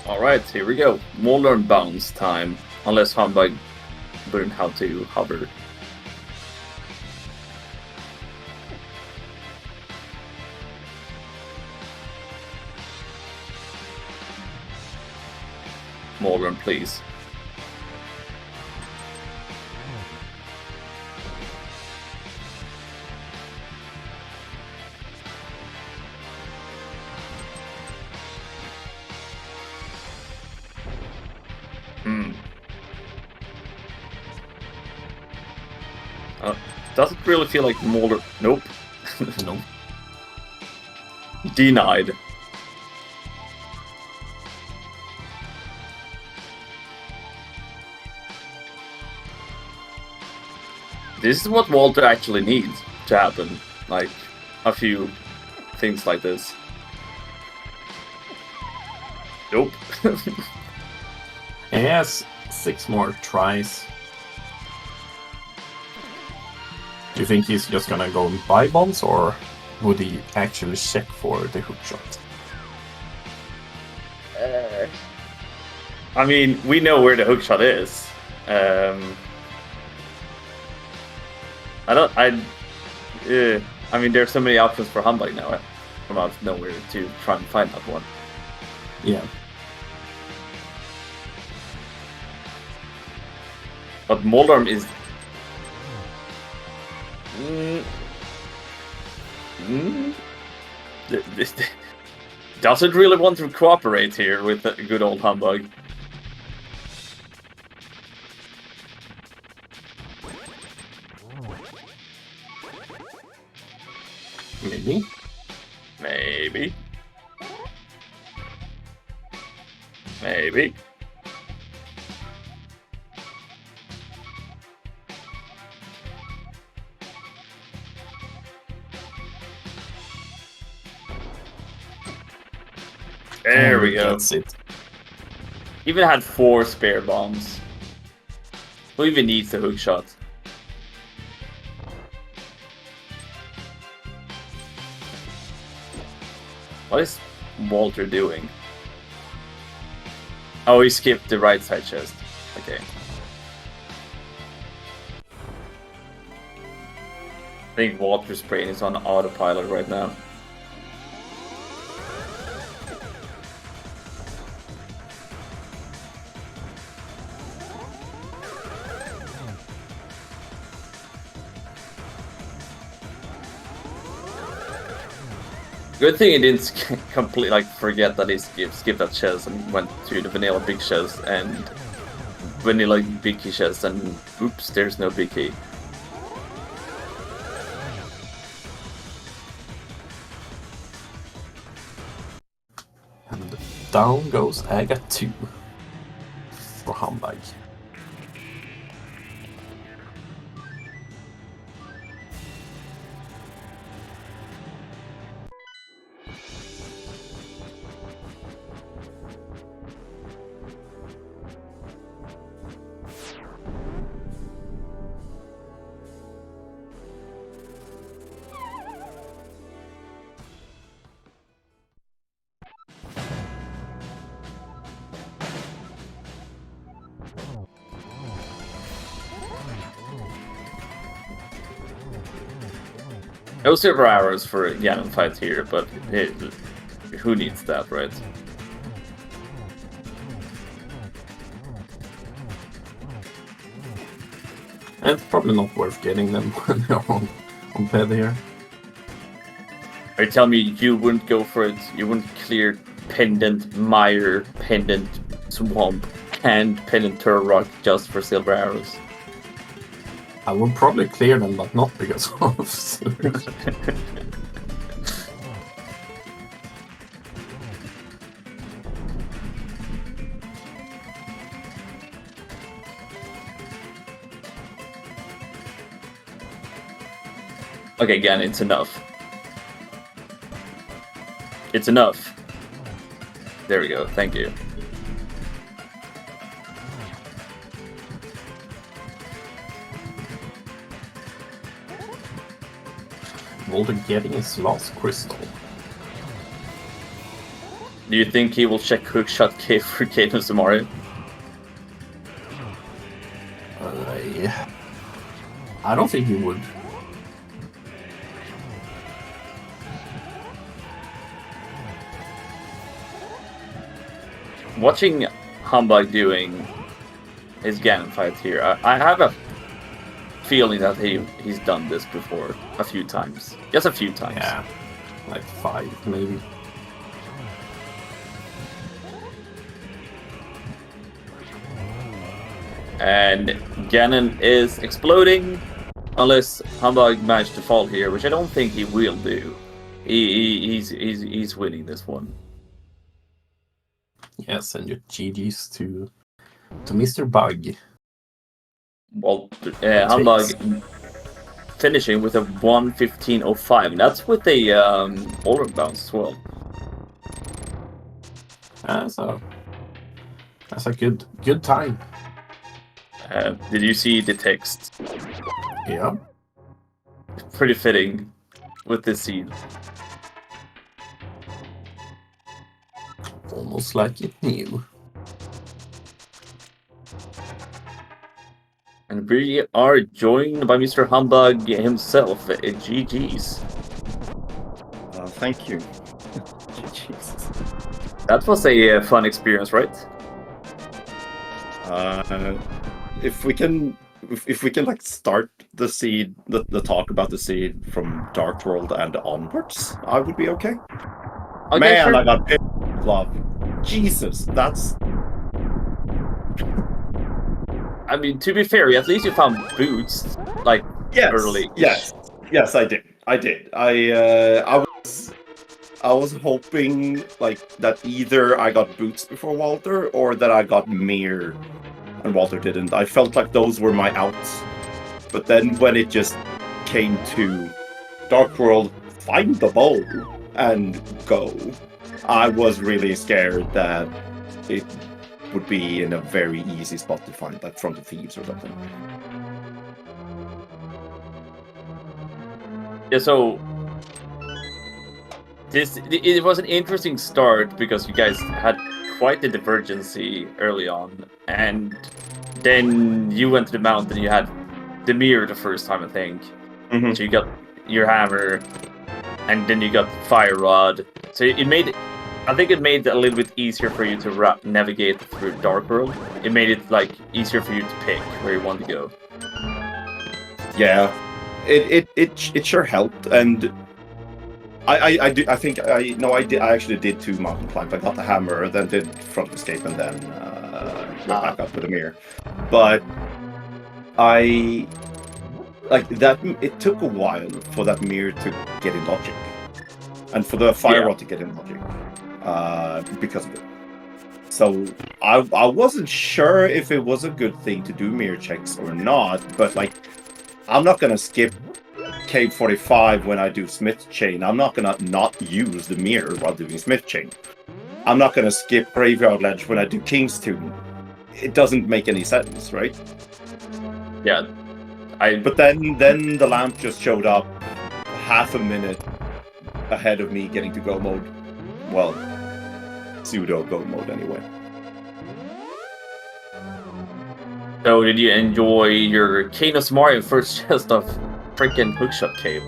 Alright, here we go. Molder and bounce time. Unless Humbug learned how to hover. Molder, please. Doesn't really feel like Molder. Nope. Nope. Denied. This is what Walter actually needs to happen. Like, a few things like this. Nope. He has 6 more tries. Do you think he's just gonna go and buy bombs, or would he actually check for the hook shot? I mean, we know where the hook shot is. I mean, there's so many options for Humbug now. From out of nowhere to try and find that one. Yeah. But Moldorm is... doesn't really want to cooperate here with the good old Humbug. Maybe. Maybe. Maybe. There we go. That's it. Even had 4 spare bombs. Who even needs the hook shot? What is Walter doing? Oh, he skipped the right side chest. Okay. I think Walter's brain is on autopilot right now. Good thing he didn't completely forget that he skipped that chest and went to the vanilla big chest and vanilla big key chest, and oops, there's no big key. And down goes Aga 2 for Humbug. No silver arrows for a Ganon fight here, but hey, who needs that, right? And it's probably not worth getting them when they're on bed here. Are you telling me you wouldn't go for it? You wouldn't clear Pendant, Mire, Pendant, Swamp, and Pendant Turrock just for silver arrows? I would probably clear them, but not because of silver. Okay, again, it's enough. It's enough. There we go, thank you. Walter getting his last crystal. Do you think he will check hookshot K for Ganons Tower? Yeah. I don't think he would. Watching Humbugh doing his Ganon fight here, I have a feeling that he's done this before a few times. Just a few times. Yeah, like 5 maybe. And Ganon is exploding, unless Humbugh managed to fall here, which I don't think he will do. He's winning this one. Yes, and your GG's to Mr. Bug. Well, Humbugh finishing with a 1:15.05. That's with a all bounce as well. That's a good time. Did you see the text? Yeah. Pretty fitting with this scene. Almost like it knew. And we are joined by Mr. Humbugh himself. GG's. Thank you. GG's. That was a fun experience, right? If we can like start the seed, the talk about the seed from Dark World and onwards, I would be okay. Okay, Man, sure. I got pissed off. Jesus, that's. I mean, to be fair, at least you found boots, like, Yes, early. yes, I did. I was hoping like that either I got boots before Walther or that I got mirror and Walther didn't. I felt like those were my outs. But then when it just came to Dark World, find the bowl and go, I was really scared that it would be in a very easy spot to find, like from the thieves or something. Yeah, so it was an interesting start because you guys had quite the divergency early on, and then you went to the mountain. You had the mirror the first time, I think. Mm-hmm. So you got your hammer, and then you got fire rod. So it made, I think it made it a little bit easier for you to navigate through Dark World. It made it like easier for you to pick where you want to go. Yeah, it sure helped, and I actually did 2 mountain climbs. I got the hammer, then did front escape, and then went back up with the mirror. But I like that. It took a while for that mirror to get in logic, and for the fire rod to get in logic, because of it. So I wasn't sure if it was a good thing to do mirror checks or not, but like I'm not gonna skip Cave 45 when I do Smith Chain. I'm not gonna not use the mirror while doing Smith Chain. I'm not gonna skip Graveyard Ledge when I do King's Tomb. It doesn't make any sense, right? Yeah, But then the lamp just showed up half a minute ahead of me getting to go mode. Well, pseudo go mode anyway. So did you enjoy your Ganon Mario first chest of freaking hookshot cave?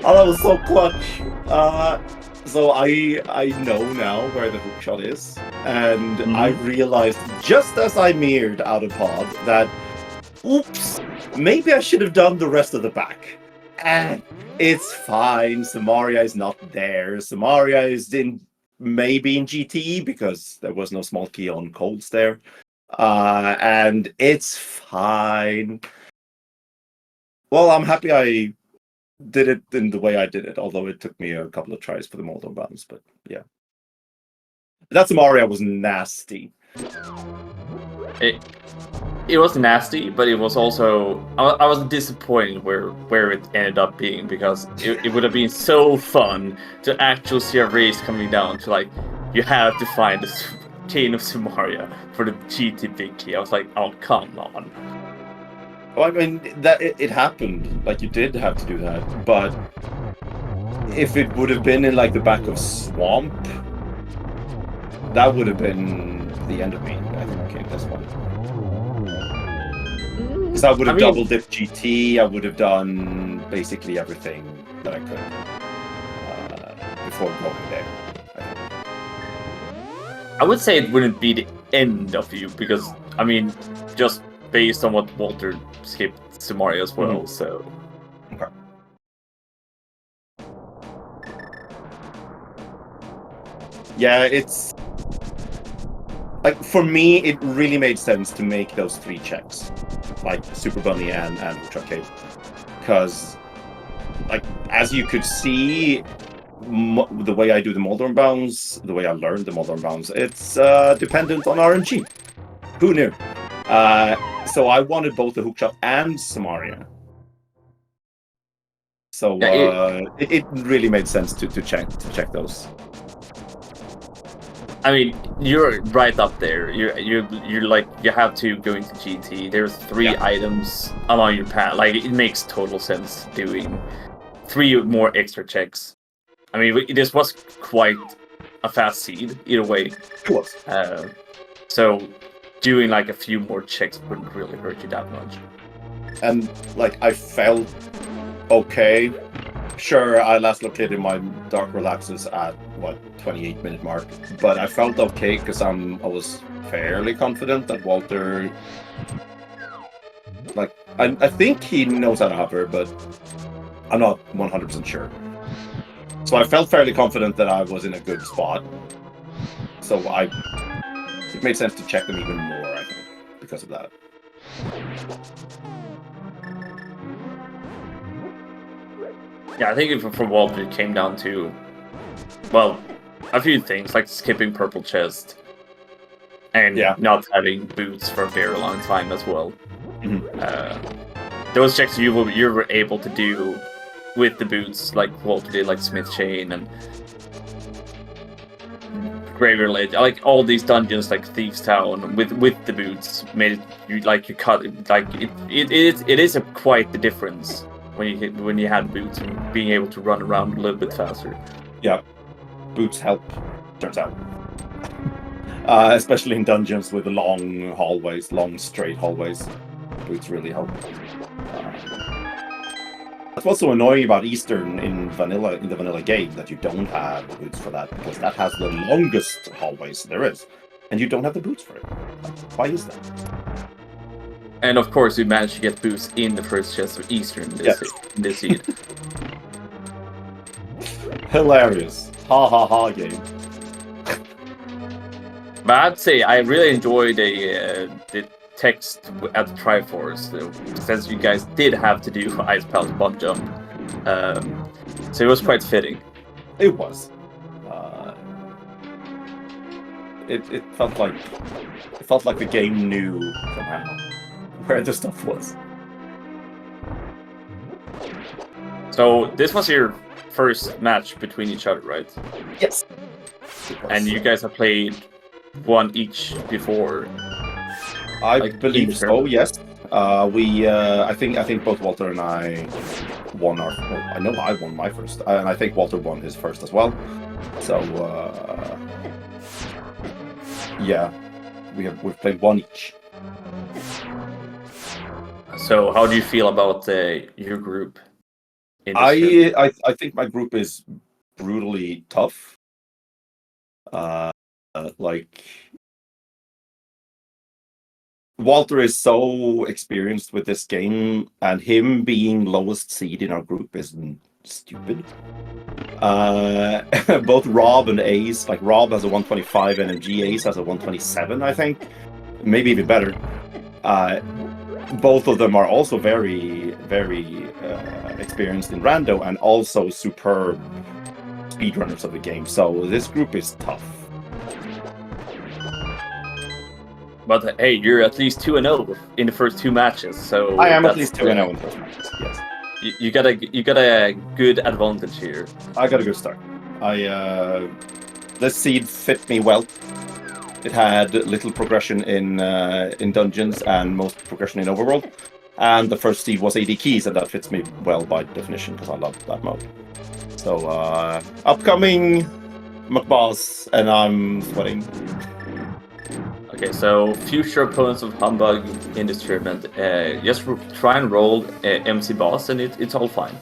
Oh, that was so clutch. So I know now where the hookshot is, and I realized just as I mirrored out of pod that, oops, maybe I should have done the rest of the back. It's fine. Samaria is not there. Samaria is maybe in GTE because there was no small key on colds there, and it's fine. Well, I'm happy I did it in the way I did it, although it took me a couple of tries for the Molten bounce, but yeah. That Samaria was nasty. It was nasty, but it was also I was disappointed where it ended up being, because it would have been so fun to actually see a race coming down to like you have to find the chain of Samaria for the GT big key. I was like, oh come on. Well, I mean that it happened, like you did have to do that, but if it would have been in like the back of swamp, that would have been the end of me, I think, in this one. Because I would have double dipped GT, I would have done basically everything that I could before going there. I would say it wouldn't be the end of you, because, I mean, just based on what Walter skipped Sumaria as well, so... Okay. Yeah, it's... Like, for me, it really made sense to make those 3 checks. Like, Super Bunny and Truck Cave. Because, like, as you could see, the way I do the Moldorm bounds, the way I learned the Moldorm bounds, it's dependent on RNG. Who knew? So I wanted both the hookshot and Samaria. So it really made sense to check those. I mean, you're right up there. You're like, you have to go into GT. There's 3 items along your path. Like, it makes total sense doing 3 more extra checks. I mean, this was quite a fast seed, either way. It was. So doing like a few more checks wouldn't really hurt you that much. And like, I felt okay. Sure, I last located my Dark Relaxes at, what, 28-minute mark. But I felt okay because I was fairly confident that Walter... Like, I think he knows how to hover, but I'm not 100% sure. So I felt fairly confident that I was in a good spot. So it made sense to check them even more, I think, because of that. Yeah, I think for Walter it came down to, well, a few things, like skipping purple chest and not having boots for a very long time as well. Those checks you were able to do with the boots, like Walter did, like Smith Chain and Graveyard Ledge, like all these dungeons, like Thieves Town, with the boots, made it you cut it, like it is quite the difference when you had boots and being able to run around a little bit faster. Yeah, boots help, turns out. Especially in dungeons with long hallways, long straight hallways, boots really help. That's what's so annoying about Eastern in the vanilla game, that you don't have the boots for that, because that has the longest hallways there is, and you don't have the boots for it. Why is that? And of course, we managed to get boots in the first chest of Eastern this seed. Hilarious. Ha ha ha game. But I'd say I really enjoyed the text at the Triforce, since you guys did have to do Ice Palace bug jump. So it was quite fitting. It was. It felt like the game knew somehow where the stuff was. So this was your first match between each other, right? Yes. And you guys have played one each before. I believe so. Yes. I think both Walter and I won our. Well, I know I won my first, and I think Walter won his first as well. So yeah, we've played one each. So how do you feel about your group? I think my group is brutally tough. Like, Walter is so experienced with this game, and him being lowest seed in our group is stupid. Both Rob and Ace, like Rob has a 125 NMG, Ace has a 127, I think, maybe even better. Both of them are also very, very experienced in rando, and also superb speedrunners of the game. So this group is tough. But hey, you're at least 2-0 in the first 2 matches, so I am at least 2-0 in the first matches. Yes. You got a good advantage here. I got a good start. This seed fit me well. It had little progression in dungeons and most progression in overworld, and the first seed was AD keys, and that fits me well by definition because I love that mode. So upcoming McBoss, and I'm sweating. Okay, so future opponents of Humbug in this tournament, just try and roll MC Boss, and it's all fine.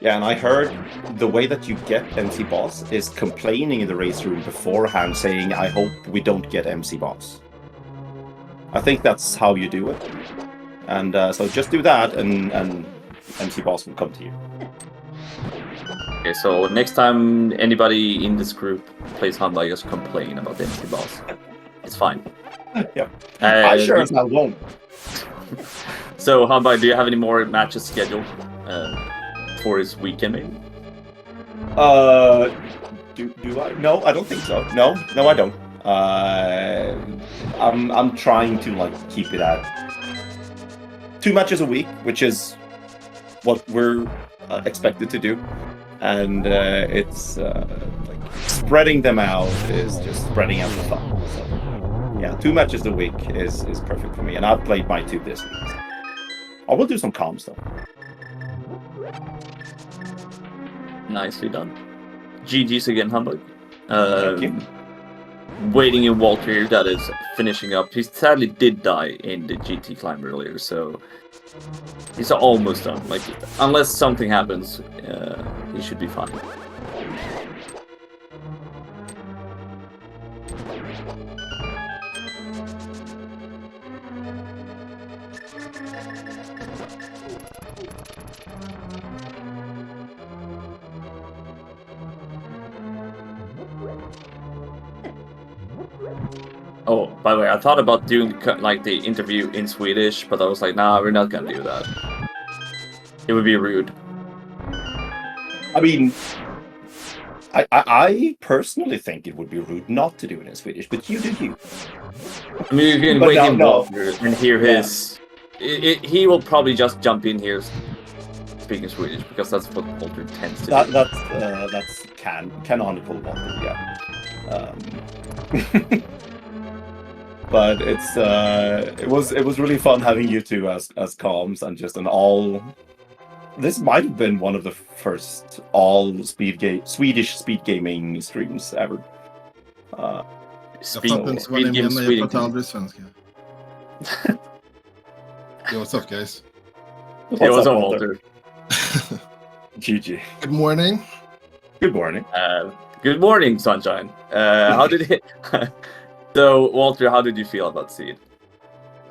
Yeah, and I heard the way that you get MC Boss is complaining in the race room beforehand, saying, "I hope we don't get MC Boss." I think that's how you do it, and so just do that, and MC Boss will come to you. Okay, so next time anybody in this group plays Humbug, just complain about the MC Boss. It's fine. Yeah, I sure as hell won't. So, Humbug, do you have any more matches scheduled for his weekend, maybe? Do I? No, I don't think so. No, I don't. I'm trying to like keep it at 2 matches a week, which is what we're expected to do, and it's like spreading them out is just spreading out the fun. So, yeah, 2 matches a week is perfect for me, and I've played my 2 this week. I will do some comms though. Nicely done. GG's again, Humbug. Thank you. Waiting in Walter here, that is finishing up. He sadly did die in the GT climb earlier, so he's almost done. Like, unless something happens, he should be fine. Oh, by the way, I thought about doing like the interview in Swedish, but I was like, nah, we're not gonna do that. It would be rude. I mean, I personally think it would be rude not to do it in Swedish, but you do you. I mean, you can But wait no, in no. Walter and hear his. He will probably just jump in here speaking Swedish because that's what Walter tends to do. That's canonical Walter, yeah. But it was really fun having you two as comms and just an all. This might have been one of the first all Swedish speed gaming streams ever. Jag fattar inte vad ni menar, jag pratar aldrig svenska. Yo, what's up guys? Hey, what's up, Walter? GG. Good morning. Good morning. Good morning, Sunshine. How did it? So, Walter, how did you feel about Seed?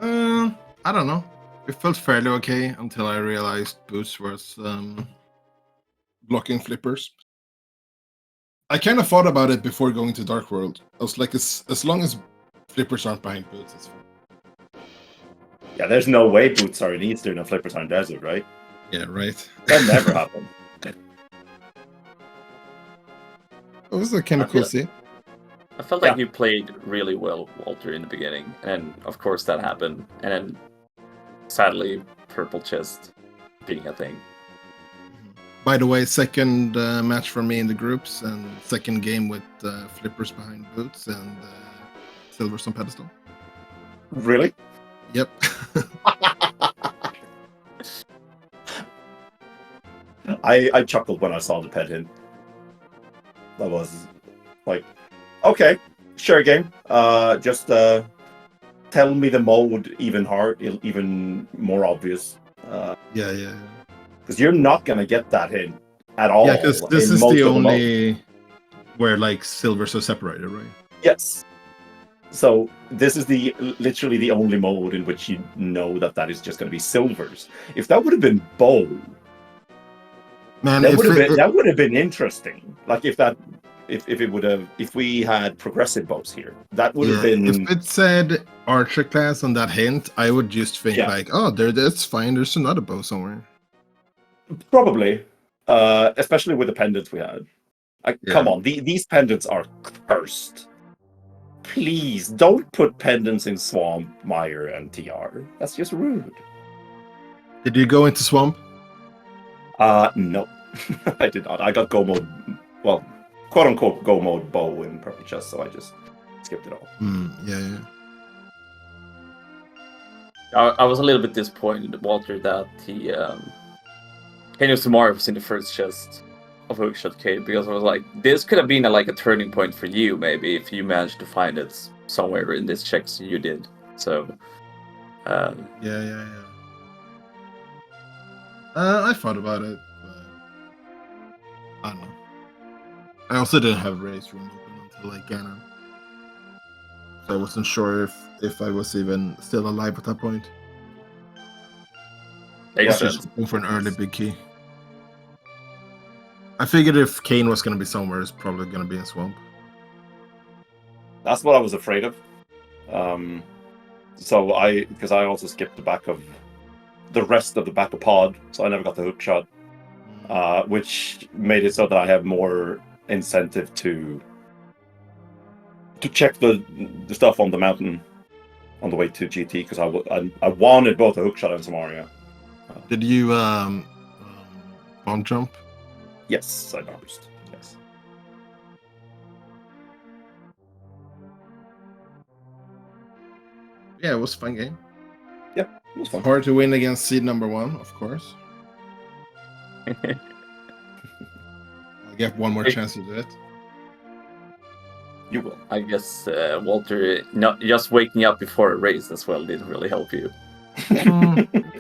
I don't know. It felt fairly okay until I realized Boots was blocking flippers. I kind of thought about it before going to Dark World. I was like, as long as flippers aren't behind Boots, it's fine. Yeah, there's no way Boots are in Eastern and flippers are in Desert, right? Yeah, right. That never happened. It was a kind of cool scene. I felt like you played really well, Walter, in the beginning, and of course that happened. And then, sadly, Purple Chest being a thing. By the way, second match for me in the groups, and second game with flippers behind Boots and silvers on pedestal. Really? Yep. I chuckled when I saw the Pendant. That was like, okay, sure game. Just tell me the mode even more obvious. Yeah. Because you're not gonna get that hit at all. Yeah, because this is the only where like silvers are separated, right? Yes. So this is literally the only mode in which you know that is just going to be silvers. If that would have been bow, man, that would have been interesting. Like if we had progressive bows here, that would have been. If it said archer class on that hint, I would just think like, oh, that's fine. There's another bow somewhere. Probably, especially with the pendants we had. Come on, these pendants are cursed. Please don't put pendants in Swamp, Mire, and TR. That's just rude. Did you go into Swamp? No, I did not. I got go mode, well, quote unquote go mode bow in Purple Chest, so I just skipped it all. Yeah. I was a little bit disappointed, Walter, that the Ganons Tower was in the first chest of Hookshot Cave because I was like, this could have been like a turning point for you, maybe, if you managed to find it somewhere in this checks you did. So, Yeah. I thought about it, but I don't know. I also didn't have race room open until like Ganon, so I wasn't sure if I was even still alive at that point. makes Yeah. sense. Going for an early big key. I figured if Kane was going to be somewhere, it's probably going to be in Swamp. That's what I was afraid of. Because I also skipped the rest of the back of pod, so I never got the hook shot, which made it so that I have more incentive to check the stuff on the mountain on the way to GT, because I wanted both a hook shot and some Mario. Did you bomb jump? Yes, I noticed. Yes. Yeah, it was a fun game. It was fun. Hard to win against seed number 1, of course. I'll get one more chance to do it. You will. I guess Walter, not just waking up before a race as well didn't really help you.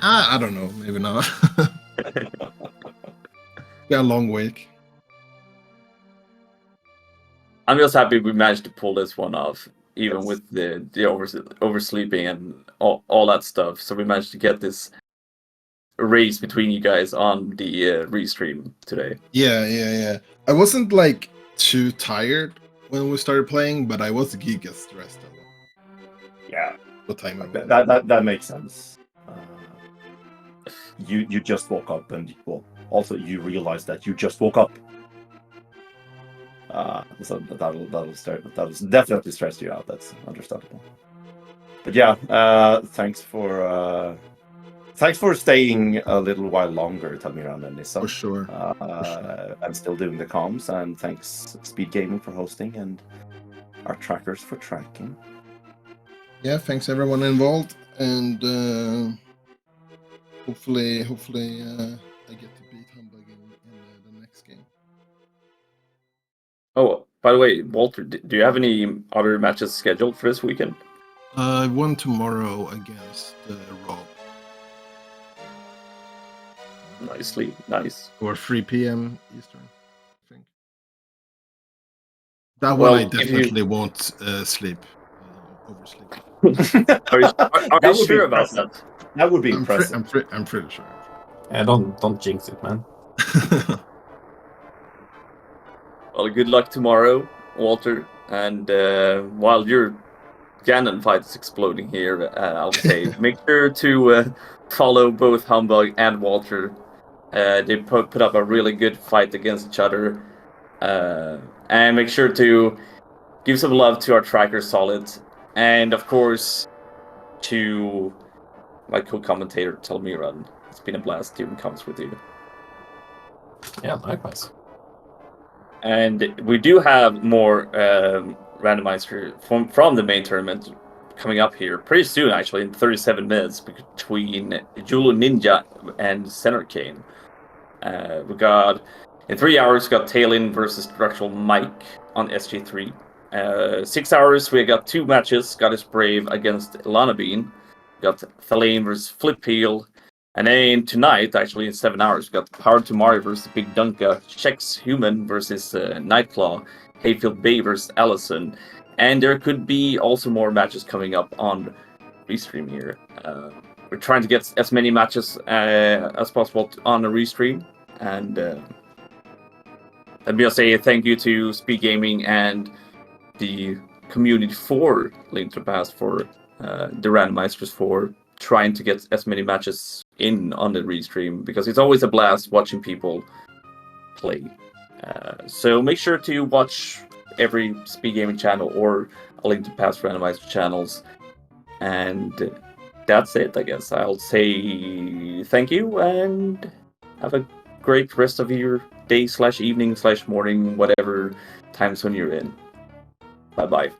I don't know, maybe not. Got a long week. I'm just happy we managed to pull this one off, even with the oversleeping and all that stuff. So we managed to get this race between you guys on the restream today. Yeah. I wasn't like too tired when we started playing, but I was giga stressed a lot. Yeah. The time I went. That makes sense. You just woke up, and also you realize that you just woke up. So that'll definitely stress you out. That's understandable. But yeah, thanks for staying a little while longer, Talmiran and Nissa. For sure. I'm still doing the comms, and thanks SpeedGaming for hosting and our trackers for tracking. Yeah, thanks everyone involved, and hopefully I get to beat Humbug in the next game. Oh, by the way, Walter, do you have any other matches scheduled for this weekend? One tomorrow against Rob. Nice. Or 3 p.m. Eastern, I think. That Well, one I if definitely won't sleep. Oversleep. Are you sure about that? That would be impressive. I'm pretty sure. Yeah, don't jinx it, man. Well, good luck tomorrow, Walter. And while your Ganon fight is exploding here, I'll say make sure to follow both Humbug and Walter. They put up a really good fight against each other. And make sure to give some love to our tracker Solid. And of course, to my co-commentator Talmiran. It's been a blast doing comms with you. Yeah, likewise. And we do have more randomizer from the main tournament coming up here pretty soon, actually, in 37 minutes between Julu Ninja and Center Kane. We got, in 3 hours, we got Tailin versus Structural Mike on SG3. 6 hours, we got 2 matches. Goddess Brave against Lana Bean. We got Thalane versus Flip Heel. And then tonight, actually in 7 hours, we got Power to Mario versus Big Dunka, Chex Human versus Nightclaw, Hayfield Bay versus Allison, and there could be also more matches coming up on Restream here. We're trying to get as many matches as possible on the Restream, and let me just say thank you to SpeedGaming and the community for Link to the Past for the randomizers for trying to get as many matches in on the restream, because it's always a blast watching people play. So make sure to watch every SpeedGaming channel or a Link to Past randomizer channels. And that's it, I guess. I'll say thank you and have a great rest of your day /evening/morning, whatever time zone you're in. Bye-bye.